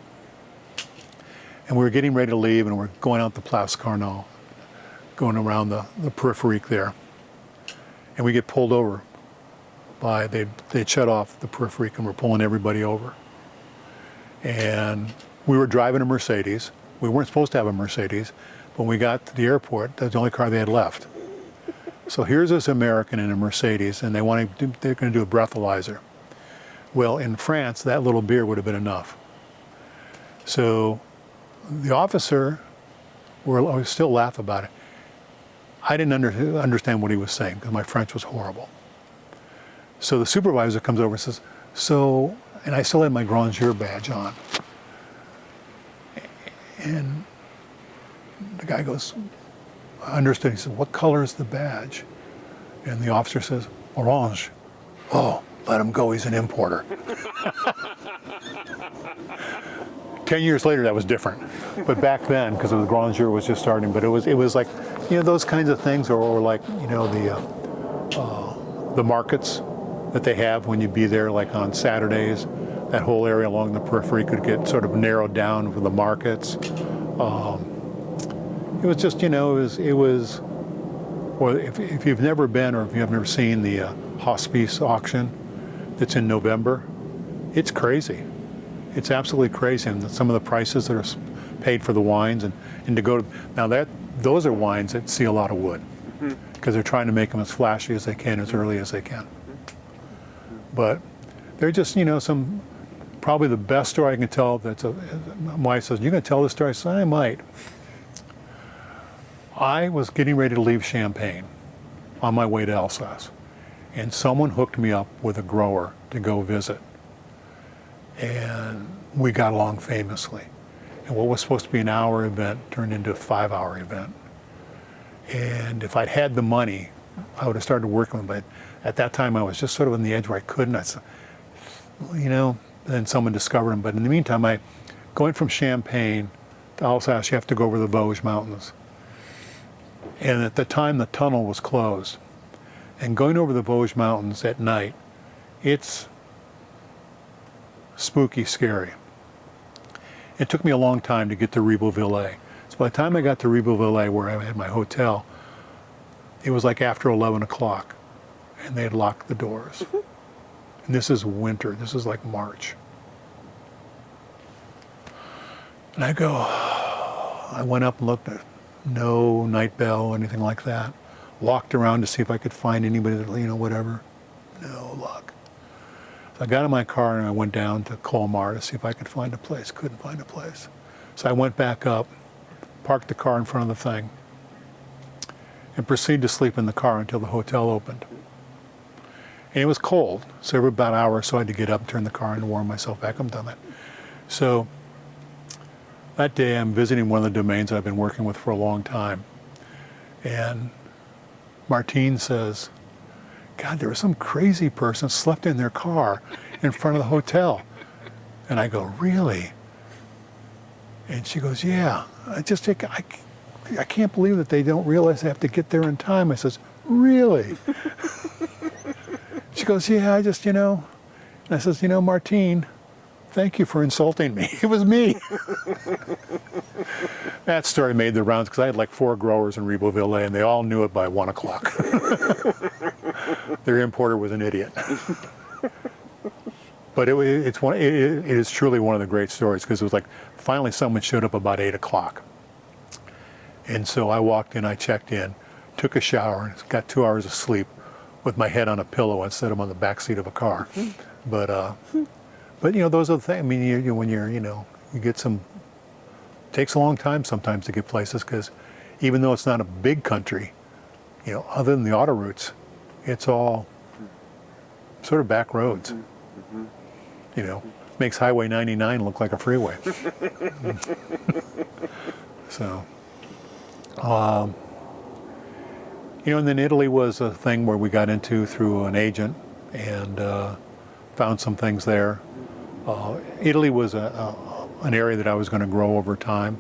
and we were getting ready to leave, and we're going out the Place Carnot, going around the peripherique there, and we get pulled over by, they'd shut off the peripherique, and we're pulling everybody over. And we were driving a Mercedes. We weren't supposed to have a Mercedes. When we got to the airport, that's the only car they had left. So here's this American in a Mercedes, and they're going to do a breathalyzer. Well, in France, that little beer would have been enough. So the officer, I still laugh about it. I didn't understand what he was saying, because my French was horrible. So the supervisor comes over and says, and I still had my Grand Jour badge on. And the guy goes, I understood. He said, what color is the badge? And the officer says, orange. Oh, let him go, he's an importer. 10 years later, that was different. But back then, because the Grand Jour was just starting, but it was like, you know, those kinds of things, or like, you know, the markets that they have when you be there, like on Saturdays. That whole area along the periphery could get sort of narrowed down for the markets. It was just, you know, it was. Well, if you've never been, or if you've never seen the hospice auction that's in November, it's crazy. It's absolutely crazy. And some of the prices that are paid for the wines, and to go to, now those are wines that see a lot of wood, because they're trying to make them as flashy as they can, as early as they can. But they're just, you know, probably the best story I can tell. My wife says, you going to tell this story? I said, I might. I was getting ready to leave Champagne on my way to Alsace, and someone hooked me up with a grower to go visit. And we got along famously. And what was supposed to be an hour event turned into a 5-hour event. And if I'd had the money, I would have started working with them. But at that time, I was just sort of on the edge where I couldn't. I said, you know, then someone discovered them. But in the meantime, going from Champagne to Alsace, you have to go over the Vosges Mountains. And at the time, the tunnel was closed. And going over the Vosges Mountains at night, it's spooky, scary. It took me a long time to get to Ribeauvillé. So by the time I got to Ribeauvillé, where I had my hotel, it was like after 11 o'clock, and they had locked the doors. And this is winter. This is like March. And I go, I went up and looked at no night bell, anything like that. Walked around to see if I could find anybody that, whatever. No luck. So I got in my car and I went down to Colmar to see if I could find a place. Couldn't find a place. So I went back up, parked the car in front of the thing, and proceeded to sleep in the car until the hotel opened. And it was cold, so every about an hour or so I had to get up, turn the car on, and warm myself back. I'm done that. So that day I'm visiting one of the domains I've been working with for a long time. And Martine says, God, there was some crazy person slept in their car in front of the hotel. And I go, really? And she goes, yeah. I can't believe that they don't realize they have to get there in time. I says, really? She goes, yeah, And I says, Martine, thank you for insulting me. It was me. That story made the rounds because I had like 4 growers in Ribeauvillé, and they all knew it by 1 o'clock. Their importer was an idiot. But it is truly one of the great stories, because it was like finally someone showed up about 8 o'clock. And so I walked in, I checked in, took a shower, and got 2 hours of sleep with my head on a pillow instead of on the back seat of a car. But those are the things. I mean, when you get some. It takes a long time sometimes to get places, because even though it's not a big country, other than the auto routes, it's all sort of back roads. Makes Highway 99 look like a freeway. So, and then Italy was a thing where we got into through an agent, and found some things there. Italy was an area that I was going to grow over time.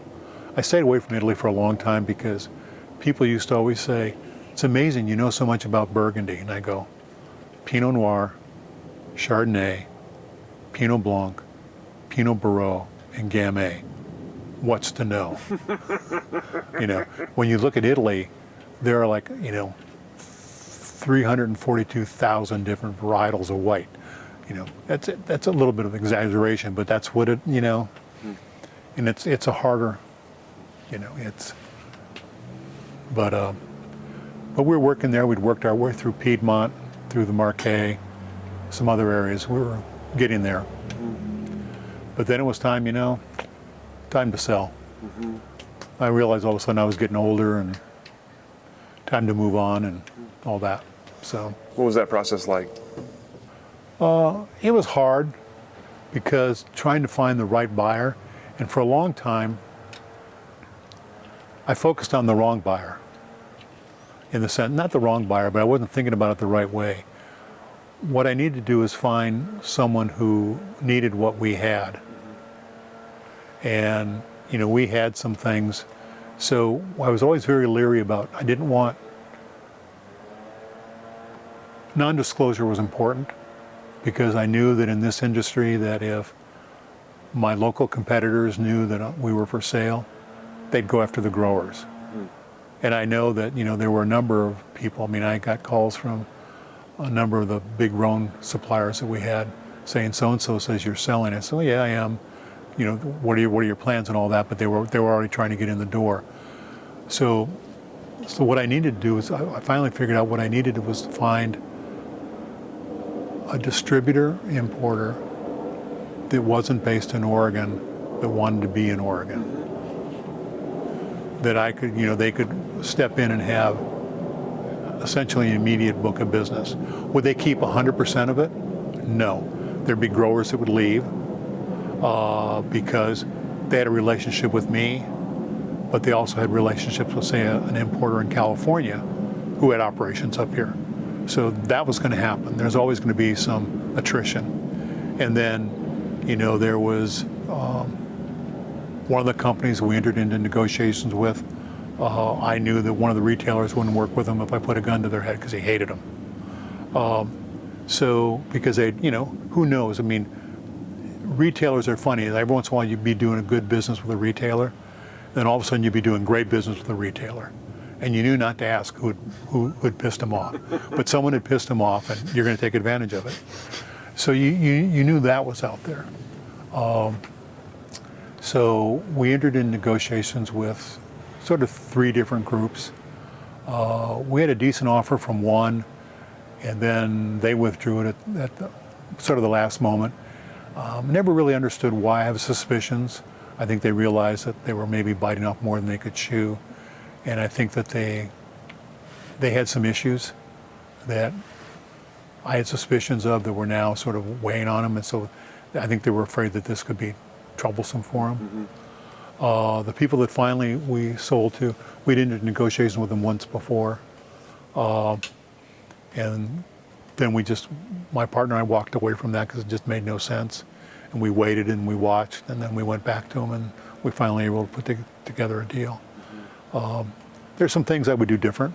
I stayed away from Italy for a long time because people used to always say, it's amazing you know so much about Burgundy. And I go, Pinot Noir, Chardonnay, Pinot Blanc, Pinot Barreau, and Gamay. What's to know? When you look at Italy, there are 342,000 different varietals of white. That's a little bit of exaggeration, but that's what it, and it's a harder, but we were working there. We'd worked our way through Piedmont, through the Marche, some other areas. We were getting there. But then it was time, time to sell. I realized all of a sudden I was getting older and time to move on and all that. So. What was that process like? It was hard because trying to find the right buyer, and for a long time, I focused on the wrong buyer. In the sense, not the wrong buyer, but I wasn't thinking about it the right way. What I needed to do is find someone who needed what we had. And, we had some things. So I was always very leery about, I didn't want, non-disclosure was important, because I knew that in this industry that if my local competitors knew that we were for sale, they'd go after the growers. And I know that, there were a number of people. I mean, I got calls from a number of the big Rhone suppliers that we had saying, so-and-so says you're selling. I said, well, yeah, I am. What are your plans and all that? But they were already trying to get in the door. So what I needed to do is, I finally figured out what I needed was to find a distributor, importer that wasn't based in Oregon, that wanted to be in Oregon. That I could, they could step in and have essentially an immediate book of business. Would they keep 100% of it? No. There'd be growers that would leave because they had a relationship with me, but they also had relationships with, say, an importer in California who had operations up here. So that was going to happen. There's always going to be some attrition. And then, there was one of the companies we entered into negotiations with. I knew that one of the retailers wouldn't work with them if I put a gun to their head, because he hated them. So, because they, who knows? I mean, retailers are funny. Every once in a while you'd be doing a good business with a retailer, then all of a sudden you'd be doing great business with a retailer. And you knew not to ask who had pissed him off. But someone had pissed him off, and you're going to take advantage of it. So you knew that was out there. So we entered in negotiations with sort of 3 different groups. We had a decent offer from one, and then they withdrew it at the, sort of the last moment. Never really understood why. I have suspicions. I think they realized that they were maybe biting off more than they could chew, and I think that they had some issues that I had suspicions of that were now sort of weighing on them, and so I think they were afraid that this could be troublesome for them. The people that finally we sold to, we'd entered negotiations with them once before, and then my partner and I walked away from that because it just made no sense, and we waited and we watched, and then we went back to them, and we finally were able to put together a deal. There's some things I would do different.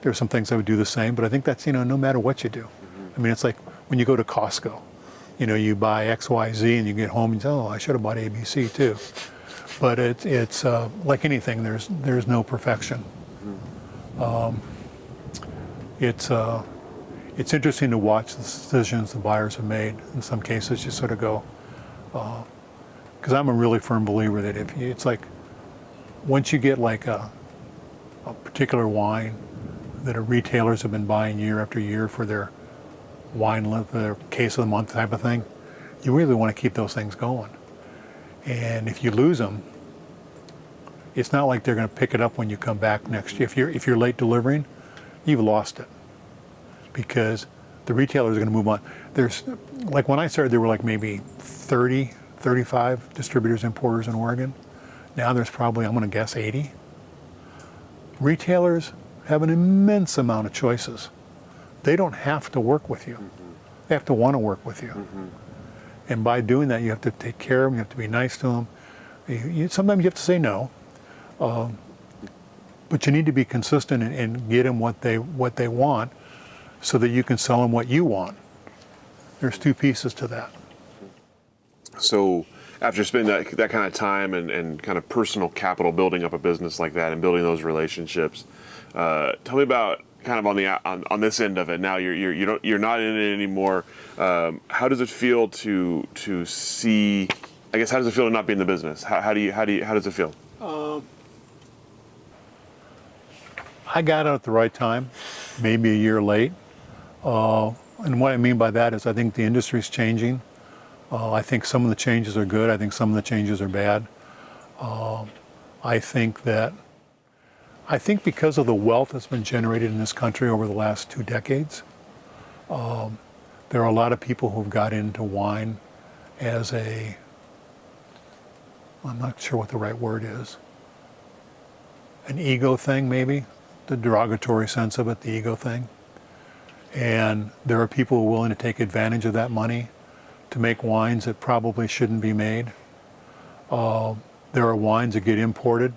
There's some things I would do the same, but I think that's, no matter what you do. I mean, it's like when you go to Costco, you buy X, Y, Z, and you get home and you say, oh, I should have bought A, B, C too. But it's like anything, there's no perfection. It's interesting to watch the decisions the buyers have made. In some cases, you sort of go, because I'm a really firm believer that it's like, once you get like a particular wine that retailers have been buying year after year for their wine, for their case of the month type of thing, you really want to keep those things going. And if you lose them, it's not like they're going to pick it up when you come back next year. If you're late delivering, you've lost it, because the retailers are going to move on. There's, like when I started, there were like maybe 30, 35 distributors, importers in Oregon. Now there's probably, I'm going to guess, 80. Retailers have an immense amount of choices. They don't have to work with you. They have to want to work with you. And by doing that, you have to take care of them, you have to be nice to them. Sometimes you have to say no, but you need to be consistent and get them what they want, so that you can sell them what you want. There's 2 pieces to that. So after spending that kind of time and kind of personal capital building up a business like that and building those relationships, tell me about kind of on this end of it. Now you're not in it anymore. How does it feel to see? I guess, how does it feel to not be in the business? How does it feel? I got out at the right time, maybe a year late. And what I mean by that is I think the industry's changing. I think some of the changes are good. I think some of the changes are bad. I think because of the wealth that's been generated in this country over the last 2 decades, there are a lot of people who've got into wine as I'm not sure what the right word is, an ego thing maybe, the derogatory sense of it, the ego thing. And there are people who are willing to take advantage of that money to make wines that probably shouldn't be made. There are wines that get imported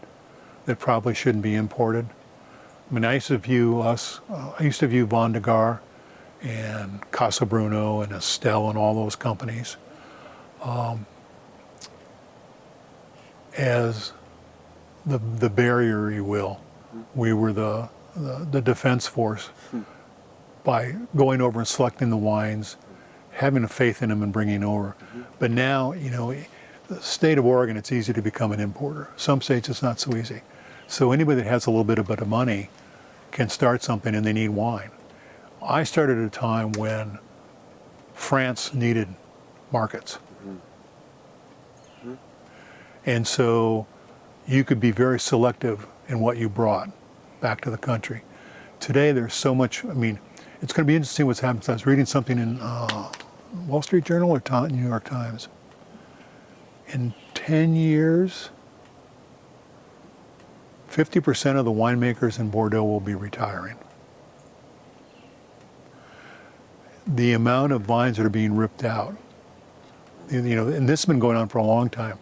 that probably shouldn't be imported. I mean, I used to view Vin de Garde and Casa Bruno and Estelle and all those companies as the barrier, you will. We were the defense force by going over and selecting the wines, having a faith in them and bringing over. But now, the state of Oregon, it's easy to become an importer. Some states it's not so easy. So anybody that has a little bit of money can start something, and they need wine. I started at a time when France needed markets. And so you could be very selective in what you brought back to the country. Today there's so much, it's going to be interesting what's happening. I was reading something in Wall Street Journal or New York Times. In 10 years, 50% of the winemakers in Bordeaux will be retiring. The amount of vines that are being ripped out, and this has been going on for a long time.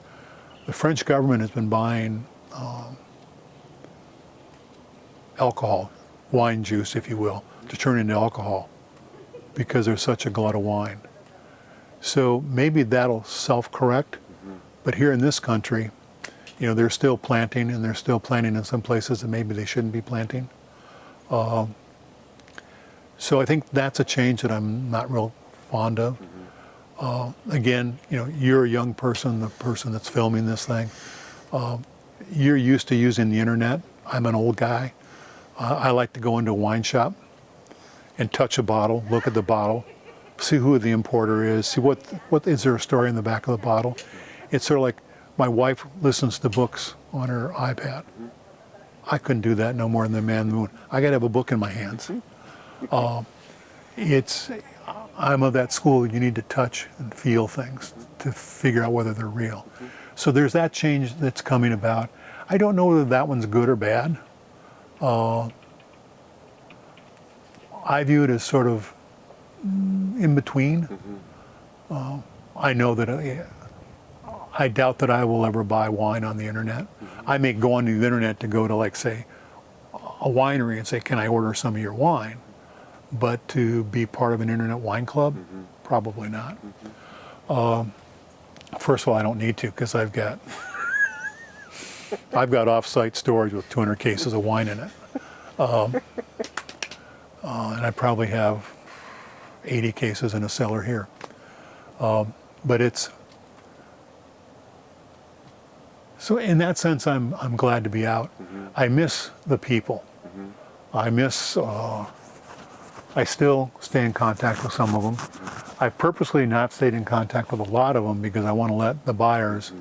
The French government has been buying alcohol, wine juice, if you will, to turn into alcohol because there's such a glut of wine. So maybe that'll self-correct, but here in this country, they're still planting, and they're still planting in some places that maybe they shouldn't be planting. So I think that's a change that I'm not real fond of. Again, you're a young person, the person that's filming this thing. You're used to using the internet. I'm an old guy. I like to go into a wine shop and touch a bottle, look at the bottle, see who the importer is, see what is there a story in the back of the bottle. It's sort of like my wife listens to books on her iPad. I couldn't do that no more than the Man in the Moon. I got to have a book in my hands. I'm of that school. You need to touch and feel things to figure out whether they're real. So there's that change that's coming about. I don't know whether that one's good or bad. I view it as sort of in between. I know that I doubt that I will ever buy wine on the internet. I may go on the internet to go to, like, say, a winery and say, can I order some of your wine? But to be part of an internet wine club, probably not. First of all, I don't need to, because I've got off-site storage with 200 cases of wine in it. And I probably have 80 cases in a cellar here. But so in that sense, I'm glad to be out. I miss the people. I still stay in contact with some of them. I've purposely not stayed in contact with a lot of them because I want to let the buyers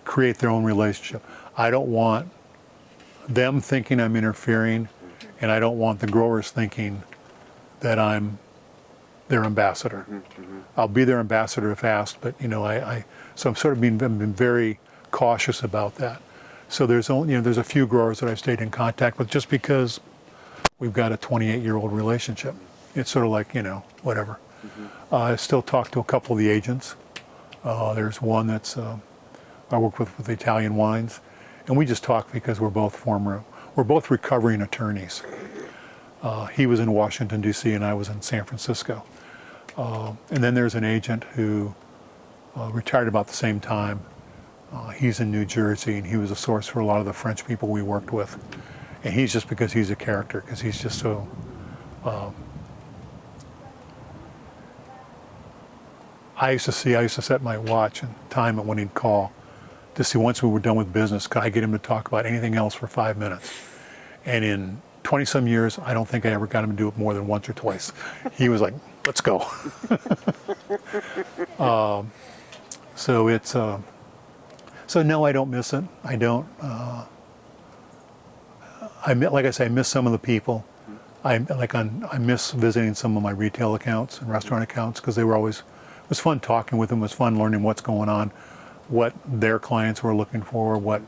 create their own relationship. I don't want them thinking I'm interfering, and I don't want the growers thinking that I'm their ambassador. I'll be their ambassador if asked, but so I'm sort of been very cautious about that. So there's a few growers that I've stayed in contact with just because we've got a 28-year-old relationship. It's sort of like, whatever. I still talk to a couple of the agents. There's one that's I work with Italian wines, and we just talk because we're both recovering attorneys. He was in Washington, D.C., and I was in San Francisco. And then there's an agent who retired about the same time. He's in New Jersey, and he was a source for a lot of the French people we worked with. And he's just because he's a character, because he's just so... I used to set my watch and time it when he'd call to see once we were done with business, could I get him to talk about anything else for 5 minutes? And in 20-some years, I don't think I ever got him to do it more than once or twice. He was like, let's go. So no, I don't miss it. I don't. Like I say, I miss some of the people. I miss visiting some of my retail accounts and restaurant accounts because it was fun talking with them. It was fun learning what's going on, what their clients were looking for, what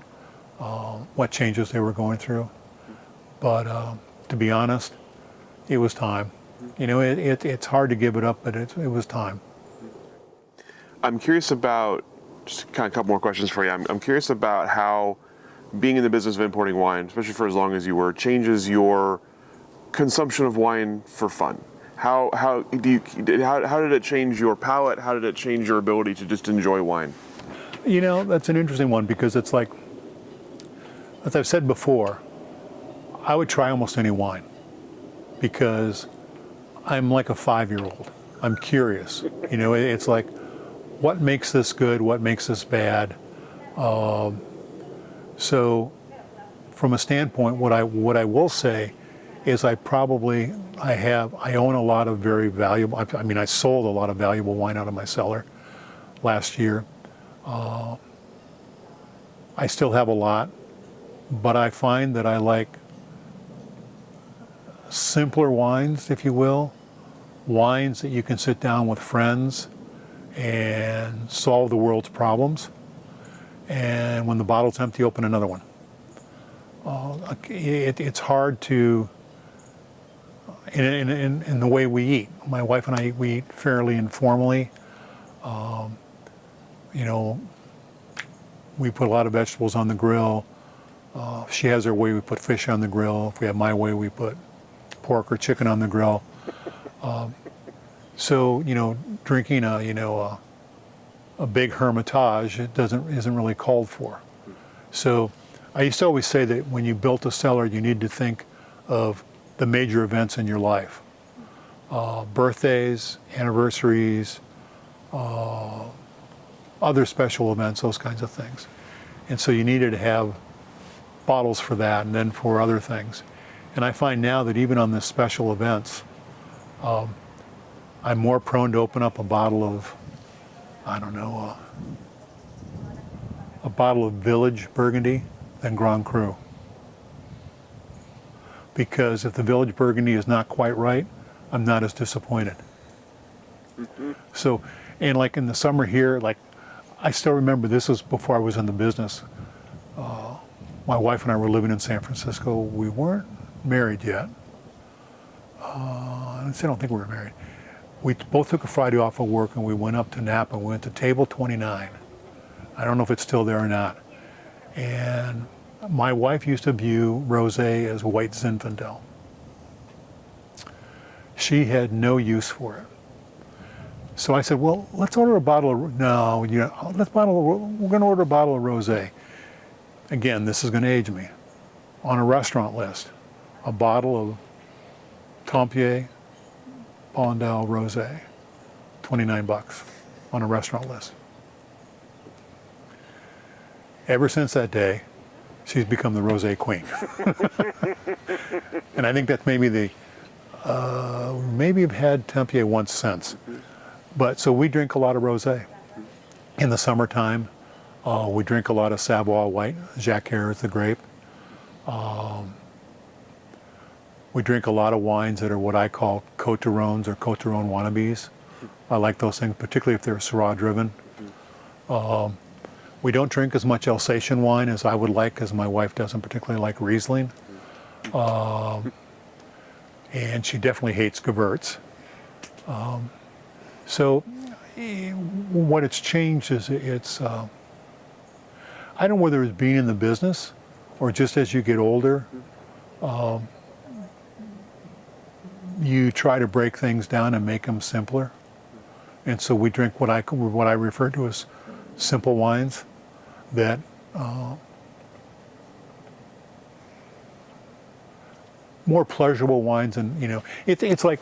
changes they were going through. But to be honest, it was time. It's hard to give it up, but it was time. I'm curious about, just kind of a couple more questions for you. I'm curious about how being in the business of importing wine, especially for as long as you were, changes your consumption of wine for fun. How did it change your palate? How did it change your ability to just enjoy wine? That's an interesting one because it's like, as I've said before, I would try almost any wine because I'm like a 5-year-old. I'm curious. It's like, what makes this good? What makes this bad? So from a standpoint, what I will say is I own a lot of very valuable, I sold a lot of valuable wine out of my cellar last year. I still have a lot, but I find that I like simpler wines, if you will, wines that you can sit down with friends and solve the world's problems. And when the bottle's empty, open another one. It's hard to, in the way we eat. My wife and I, we eat fairly informally. We put a lot of vegetables on the grill. She has her way, we put fish on the grill. If we have my way, we put pork or chicken on the grill. So, drinking a big Hermitage, isn't really called for. So I used to always say that when you built a cellar, you need to think of the major events in your life. Birthdays, anniversaries, other special events, those kinds of things. And so you needed to have bottles for that and then for other things. And I find now that even on the special events, I'm more prone to open up a bottle of, I don't know, a bottle of Village Burgundy than Grand Cru. Because if the Village Burgundy is not quite right, I'm not as disappointed. So, and like in the summer here, like I still remember, this was before I was in the business. My wife and I were living in San Francisco. We weren't married yet. I don't think we were married. We both took a Friday off of work and we went up to Napa and we went to Table 29. I don't know if it's still there or not. And my wife used to view rosé as white Zinfandel. She had no use for it. So I said, well, let's order a bottle of, no, we're going to order a bottle of rosé. Again, this is going to age me. On a restaurant list, a bottle of Tempier Blondel Rosé, $29 on a restaurant list. Ever since that day, she's become the rosé queen. And I think that's maybe maybe I've had Tempier once since. But so we drink a lot of rosé. In the summertime, we drink a lot of Savoy White. Jacques is the grape. We drink a lot of wines that are what I call Côte-Rhônes or Côte-Rhône wannabes. I like those things, particularly if they're Syrah driven. We don't drink as much Alsatian wine as I would like, because my wife doesn't particularly like Riesling. And she definitely hates Gewürz. So what it's changed is I don't know whether it's being in the business or just as you get older, you try to break things down and make them simpler. And so we drink what I refer to as simple wines that more pleasurable wines. And it's like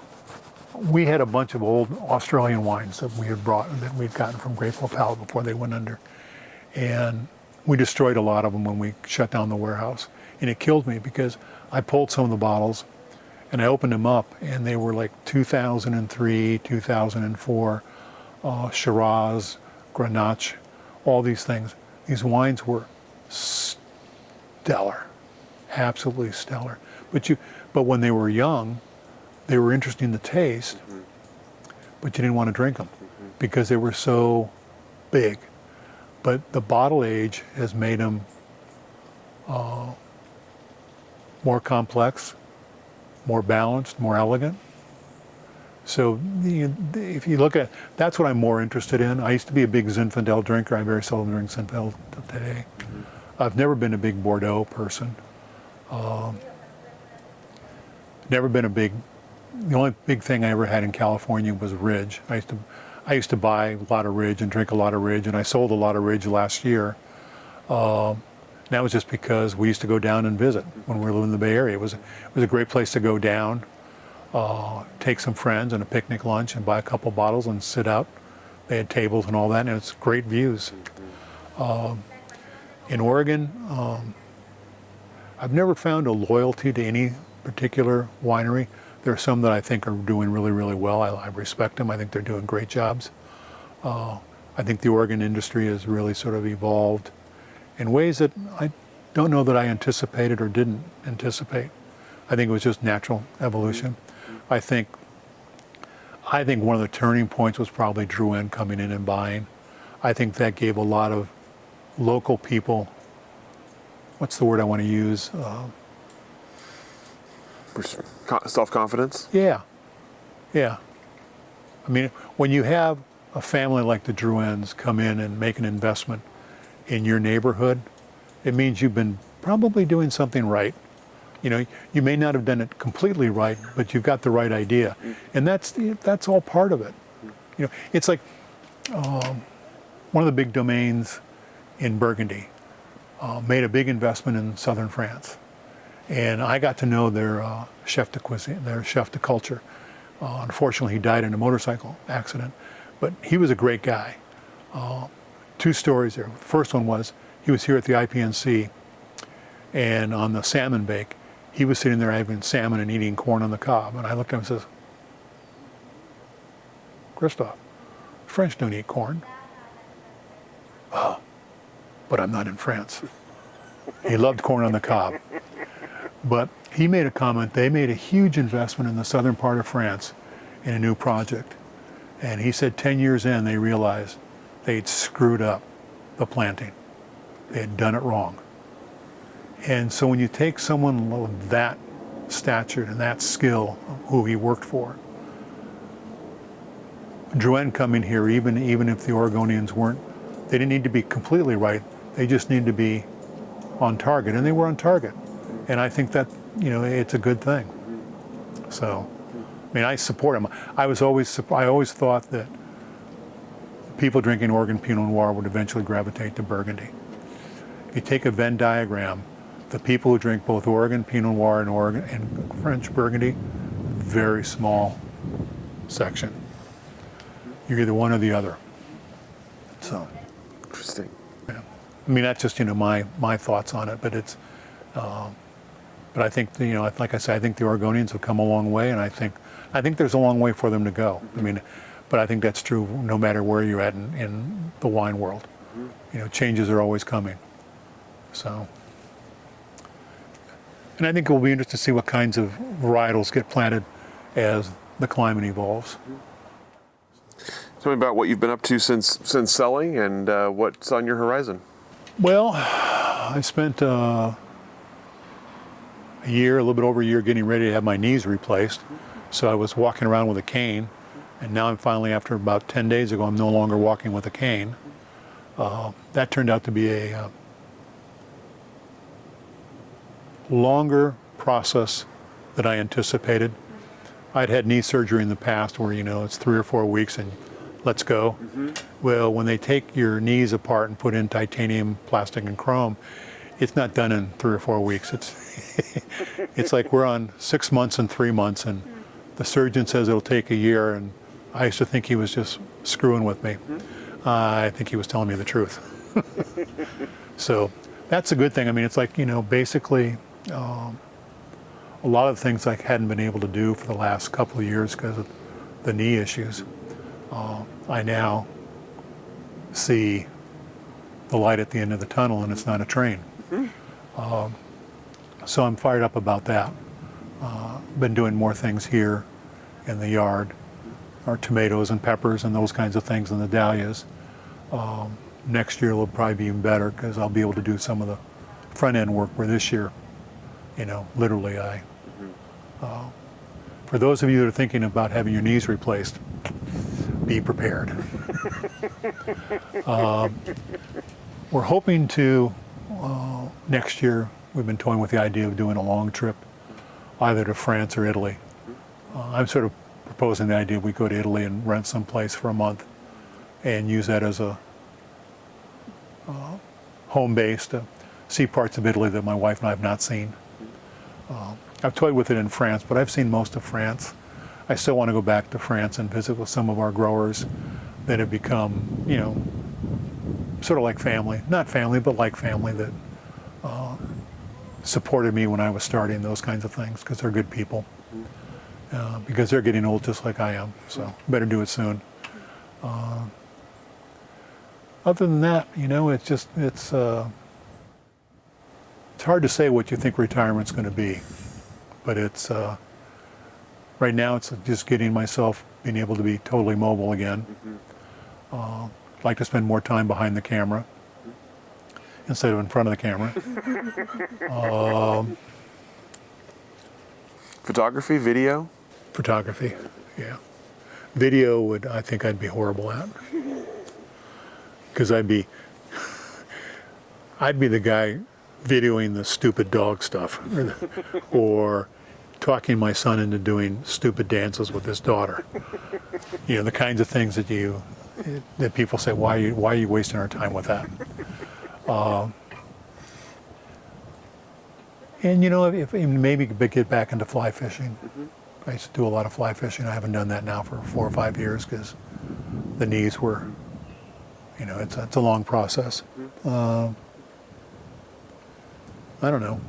we had a bunch of old Australian wines that we had brought, that we'd gotten from Grateful Palate before they went under, and we destroyed a lot of them when we shut down the warehouse. And it killed me because I pulled some of the bottles and I opened them up and they were like 2003, 2004 Shiraz, Grenache, all these things. These wines were stellar, absolutely stellar. But when they were young, they were interesting to taste, but you didn't want to drink them because they were so big. But the bottle age has made them more complex, more balanced, more elegant. So if you look at, that's what I'm more interested in. I used to be a big Zinfandel drinker. I very seldom drink Zinfandel today. I've never been a big Bordeaux person. Never been the only big thing I ever had in California was Ridge. I used to buy a lot of Ridge and drink a lot of Ridge, and I sold a lot of Ridge last year. And that was just because we used to go down and visit when we were living in the Bay Area. It was a great place to go down, take some friends and a picnic lunch and buy a couple bottles and sit out. They had tables and all that, and it's great views. In Oregon, I've never found a loyalty to any particular winery. There are some that I think are doing really, really well. I respect them. I think they're doing great jobs. I think the Oregon industry has really sort of evolved in ways that I don't know that I anticipated or didn't anticipate. I think it was just natural evolution. I think one of the turning points was probably Drouhin coming in and buying. I think that gave a lot of local people, what's the word I want to use? Self-confidence? Yeah. I mean, when you have a family like the Drouhins come in and make an investment in your neighborhood, it means you've been probably doing something right. You may not have done it completely right, but you've got the right idea. And that's all part of it. It's like one of the big domains in Burgundy made a big investment in southern France. And I got to know their chef de cuisine, their chef de culture. Unfortunately, he died in a motorcycle accident. But he was a great guy. Two stories there. First one was he was here at the IPNC, and on the salmon bake, he was sitting there having salmon and eating corn on the cob. And I looked at him and says, Christophe, French don't eat corn. Oh, but I'm not in France. He loved corn on the cob. But he made a comment, they made a huge investment in the southern part of France in a new project. And he said 10 years in, they realized they'd screwed up the planting. They had done it wrong. And so when you take someone of that stature and that skill, who he worked for, Drouin coming here, even if the Oregonians weren't, they didn't need to be completely right. They just needed to be on target, and they were on target. And I think that, it's a good thing. So, I mean, I support him. I always thought that people drinking Oregon Pinot Noir would eventually gravitate to Burgundy. If you take a Venn diagram, the people who drink both Oregon Pinot Noir and French Burgundy, very small section. You're either one or the other. So, Interesting. yeah. I mean, that's just my thoughts on it. But it's, but I think like I said, I think the Oregonians have come a long way, and I think there's a long way for them to go. I mean, but I think that's true no matter where you're at in the wine world. Changes are always coming. So, and I think it will be interesting to see what kinds of varietals get planted as the climate evolves. Tell me about what you've been up to since selling and what's on your horizon. Well, I spent a little bit over a year, getting ready to have my knees replaced. So I was walking around with a cane, and now I'm finally, after about 10 days ago, I'm no longer walking with a cane. That turned out to be a longer process than I anticipated. I'd had knee surgery in the past where, it's 3 or 4 weeks and let's go. Mm-hmm. Well, when they take your knees apart and put in titanium, plastic, and chrome, it's not done in 3 or 4 weeks. It's like we're on 6 months and 3 months, and the surgeon says it'll take a year, and I used to think he was just screwing with me. Mm-hmm. I think he was telling me the truth. So that's a good thing. I mean, it's like, basically a lot of things I hadn't been able to do for the last couple of years because of the knee issues. I now see the light at the end of the tunnel, and it's not a train. Mm-hmm. So I'm fired up about that. Been doing more things here in the yard, our tomatoes and peppers and those kinds of things, and the dahlias. Next year will probably be even better because I'll be able to do some of the front end work where this year, literally for those of you that are thinking about having your knees replaced, be prepared. We're hoping to, next year, we've been toying with the idea of doing a long trip, either to France or Italy. I'm sort of proposing the idea we go to Italy and rent some place for a month and use that as a home base to see parts of Italy that my wife and I have not seen. I've toyed with it in France, but I've seen most of France. I still want to go back to France and visit with some of our growers that have become, sort of like family. Not family, but like family that supported me when I was starting those kinds of things because they're good people. Because they're getting old just like I am, so better do it soon. Other than that, it's hard to say what you think retirement's going to be, but it's right now it's just getting myself being able to be totally mobile again. Mm-hmm. Like to spend more time behind the camera instead of in front of the camera. Photography, video? Photography, yeah. Video I think I'd be horrible at. Because I'd be the guy videoing the stupid dog stuff or talking my son into doing stupid dances with his daughter. The kinds of things that people say, why are you wasting our time with that? And if maybe get back into fly fishing. Mm-hmm. I used to do a lot of fly fishing. I haven't done that now for 4 or 5 years because the knees were, it's a long process. I don't know.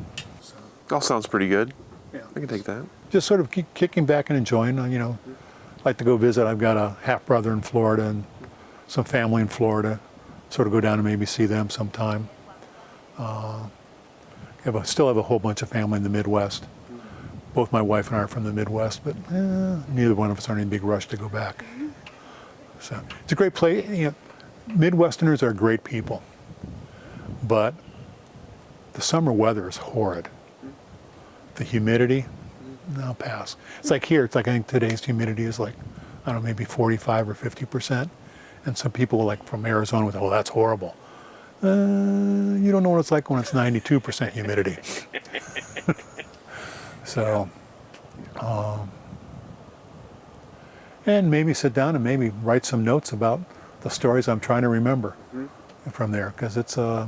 All sounds pretty good. Yeah. I can take that. Just sort of kicking back and enjoying, like to go visit. I've got a half brother in Florida and some family in Florida. Sort of go down and maybe see them sometime. Still have a whole bunch of family in the Midwest. Both my wife and I are from the Midwest, but neither one of us are in a big rush to go back. So it's a great place. Midwesterners are great people, but the summer weather is horrid. The humidity, no, pass. It's like here, I think today's humidity is like, I don't know, maybe 45 or 50%. And some people like from Arizona would say, oh, that's horrible. You don't know what it's like when it's 92% humidity. So, and maybe sit down and maybe write some notes about the stories I'm trying to remember from there, because it's I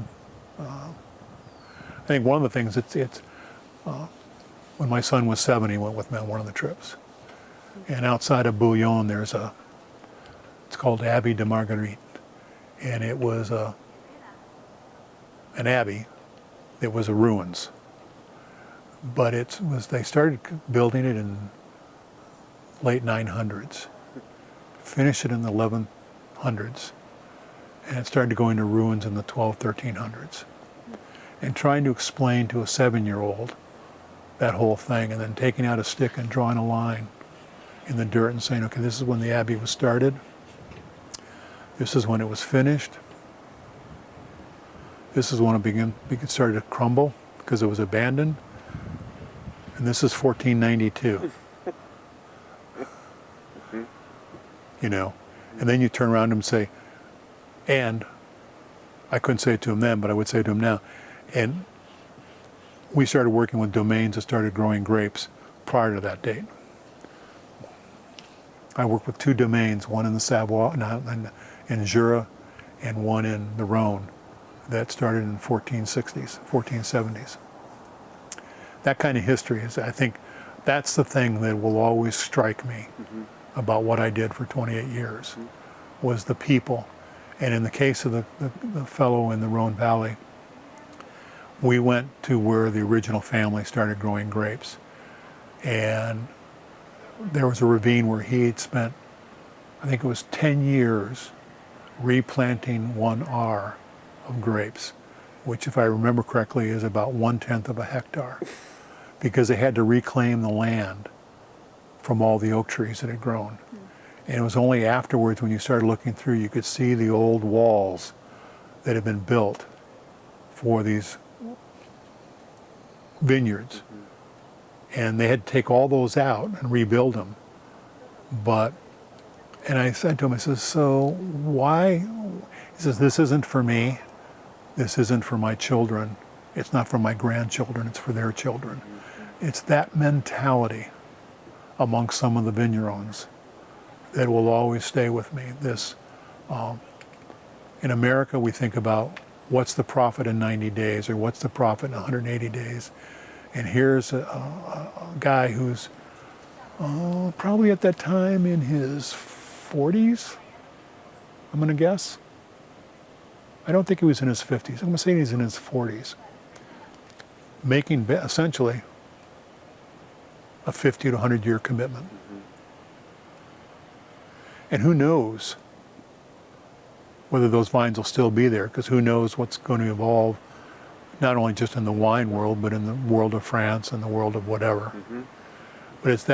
think one of the things when my son was 7, he went with me on one of the trips, and outside of Bouillon it's called Abbey de Marguerite, and it was an abbey that was a ruins, but they started building it in late 900s, finished it in the 1100s, and it started to go into ruins in the 1300s. And trying to explain to a 7-year-old that whole thing, and then taking out a stick and drawing a line in the dirt and saying, okay, this is when the abbey was started, this is when it was finished, this is when it started to crumble because it was abandoned, and this is 1492. And then you turn around and say, and I couldn't say it to him then, but I would say it to him now, and we started working with domains that started growing grapes prior to that date. I worked with 2 domains, one in the Savoie, in Jura, and one in the Rhone, that started in 1460s, 1470s. That kind of history I think that's the thing that will always strike me about what I did for 28 years, was the people. And in the case of the fellow in the Rhone Valley, we went to where the original family started growing grapes. And there was a ravine where he had spent, I think it was 10 years, replanting 1 R of grapes, which, if I remember correctly, is about 1/10 of a hectare, because they had to reclaim the land from all the oak trees that had grown. And it was only afterwards, when you started looking through, you could see the old walls that had been built for these vineyards. And they had to take all those out and rebuild them. And I said to him, I said, so why? He says, this isn't for me. This isn't for my children. It's not for my grandchildren. It's for their children. It's that mentality among some of the vignerons that will always stay with me. In America, we think about what's the profit in 90 days or what's the profit in 180 days. And here's a guy who's probably at that time in his 40s, I'm going to guess. I don't think he was in his 50s. I'm going to say he's in his 40s, making essentially a 50 to 100 year commitment. And who knows whether those vines will still be there, because who knows what's going to evolve, not only just in the wine world, but in the world of France and the world of whatever. But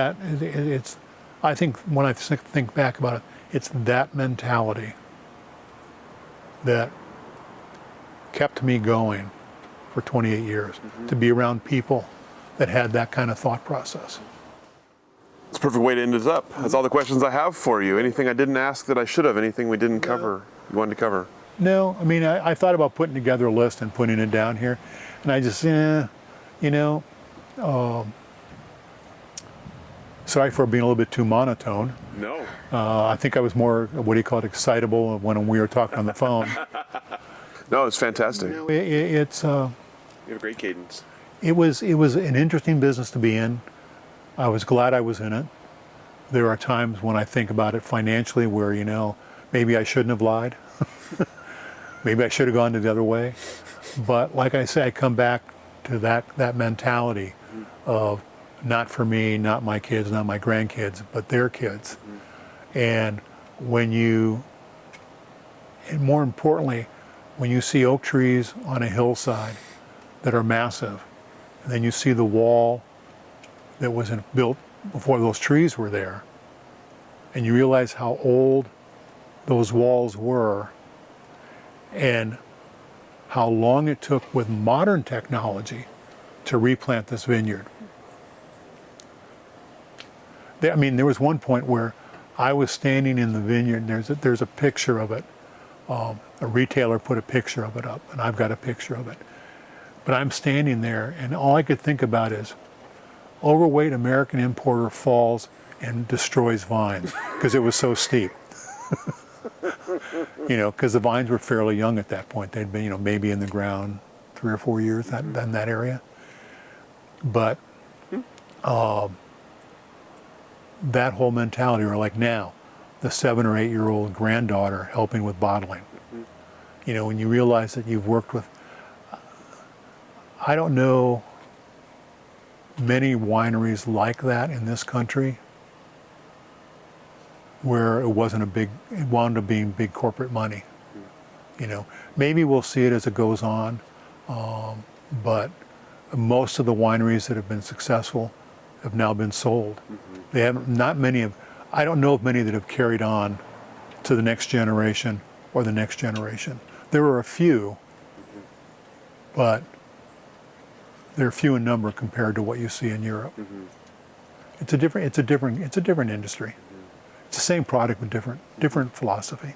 I think when I think back about it, it's that mentality that kept me going for 28 years, to be around people that had that kind of thought process. It's a perfect way to end it up. That's all the questions I have for you. Anything I didn't ask that I should have? Anything we didn't cover you wanted to cover? No, I mean, I thought about putting together a list and putting it down here, and I just, sorry for being a little bit too monotone. No. I think I was more, excitable when we were talking on the phone. No, it's fantastic. You have a great cadence. It was an interesting business to be in. I was glad I was in it. There are times when I think about it financially where, Maybe I shouldn't have lied. Maybe I should have gone the other way. But like I say, I come back to that mentality of not for me, not my kids, not my grandkids, but their kids. And and more importantly, when you see oak trees on a hillside that are massive, and then you see the wall that was built before those trees were there, and you realize how old those walls were and how long it took with modern technology to replant this vineyard. There was one point where I was standing in the vineyard, and there's a picture of it. A retailer put a picture of it up, and I've got a picture of it. But I'm standing there, and all I could think about is, overweight American importer falls and destroys vines, because it was so steep. Because the vines were fairly young at that point. They'd been, maybe in the ground 3 or 4 years in that area. But that whole mentality, or like now, the 7 or 8 year old granddaughter helping with bottling. When you realize that you've worked with, I don't know many wineries like that in this country, where it wound up being big corporate money. Maybe we'll see it as it goes on, but most of the wineries that have been successful have now been sold. They haven't, not many of, I don't know of many that have carried on to the next generation or the next generation. There are a few, but they're few in number compared to what you see in Europe. It's a different industry. It's the same product with different philosophy.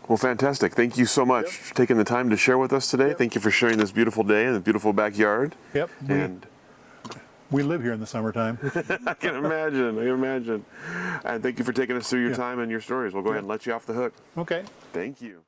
Well, fantastic. Thank you so much for taking the time to share with us today. Thank you for sharing this beautiful day in the beautiful backyard. And we live here in the summertime. I can imagine. And thank you for taking us through your time and your stories. We'll go ahead and let you off the hook. Okay. Thank you.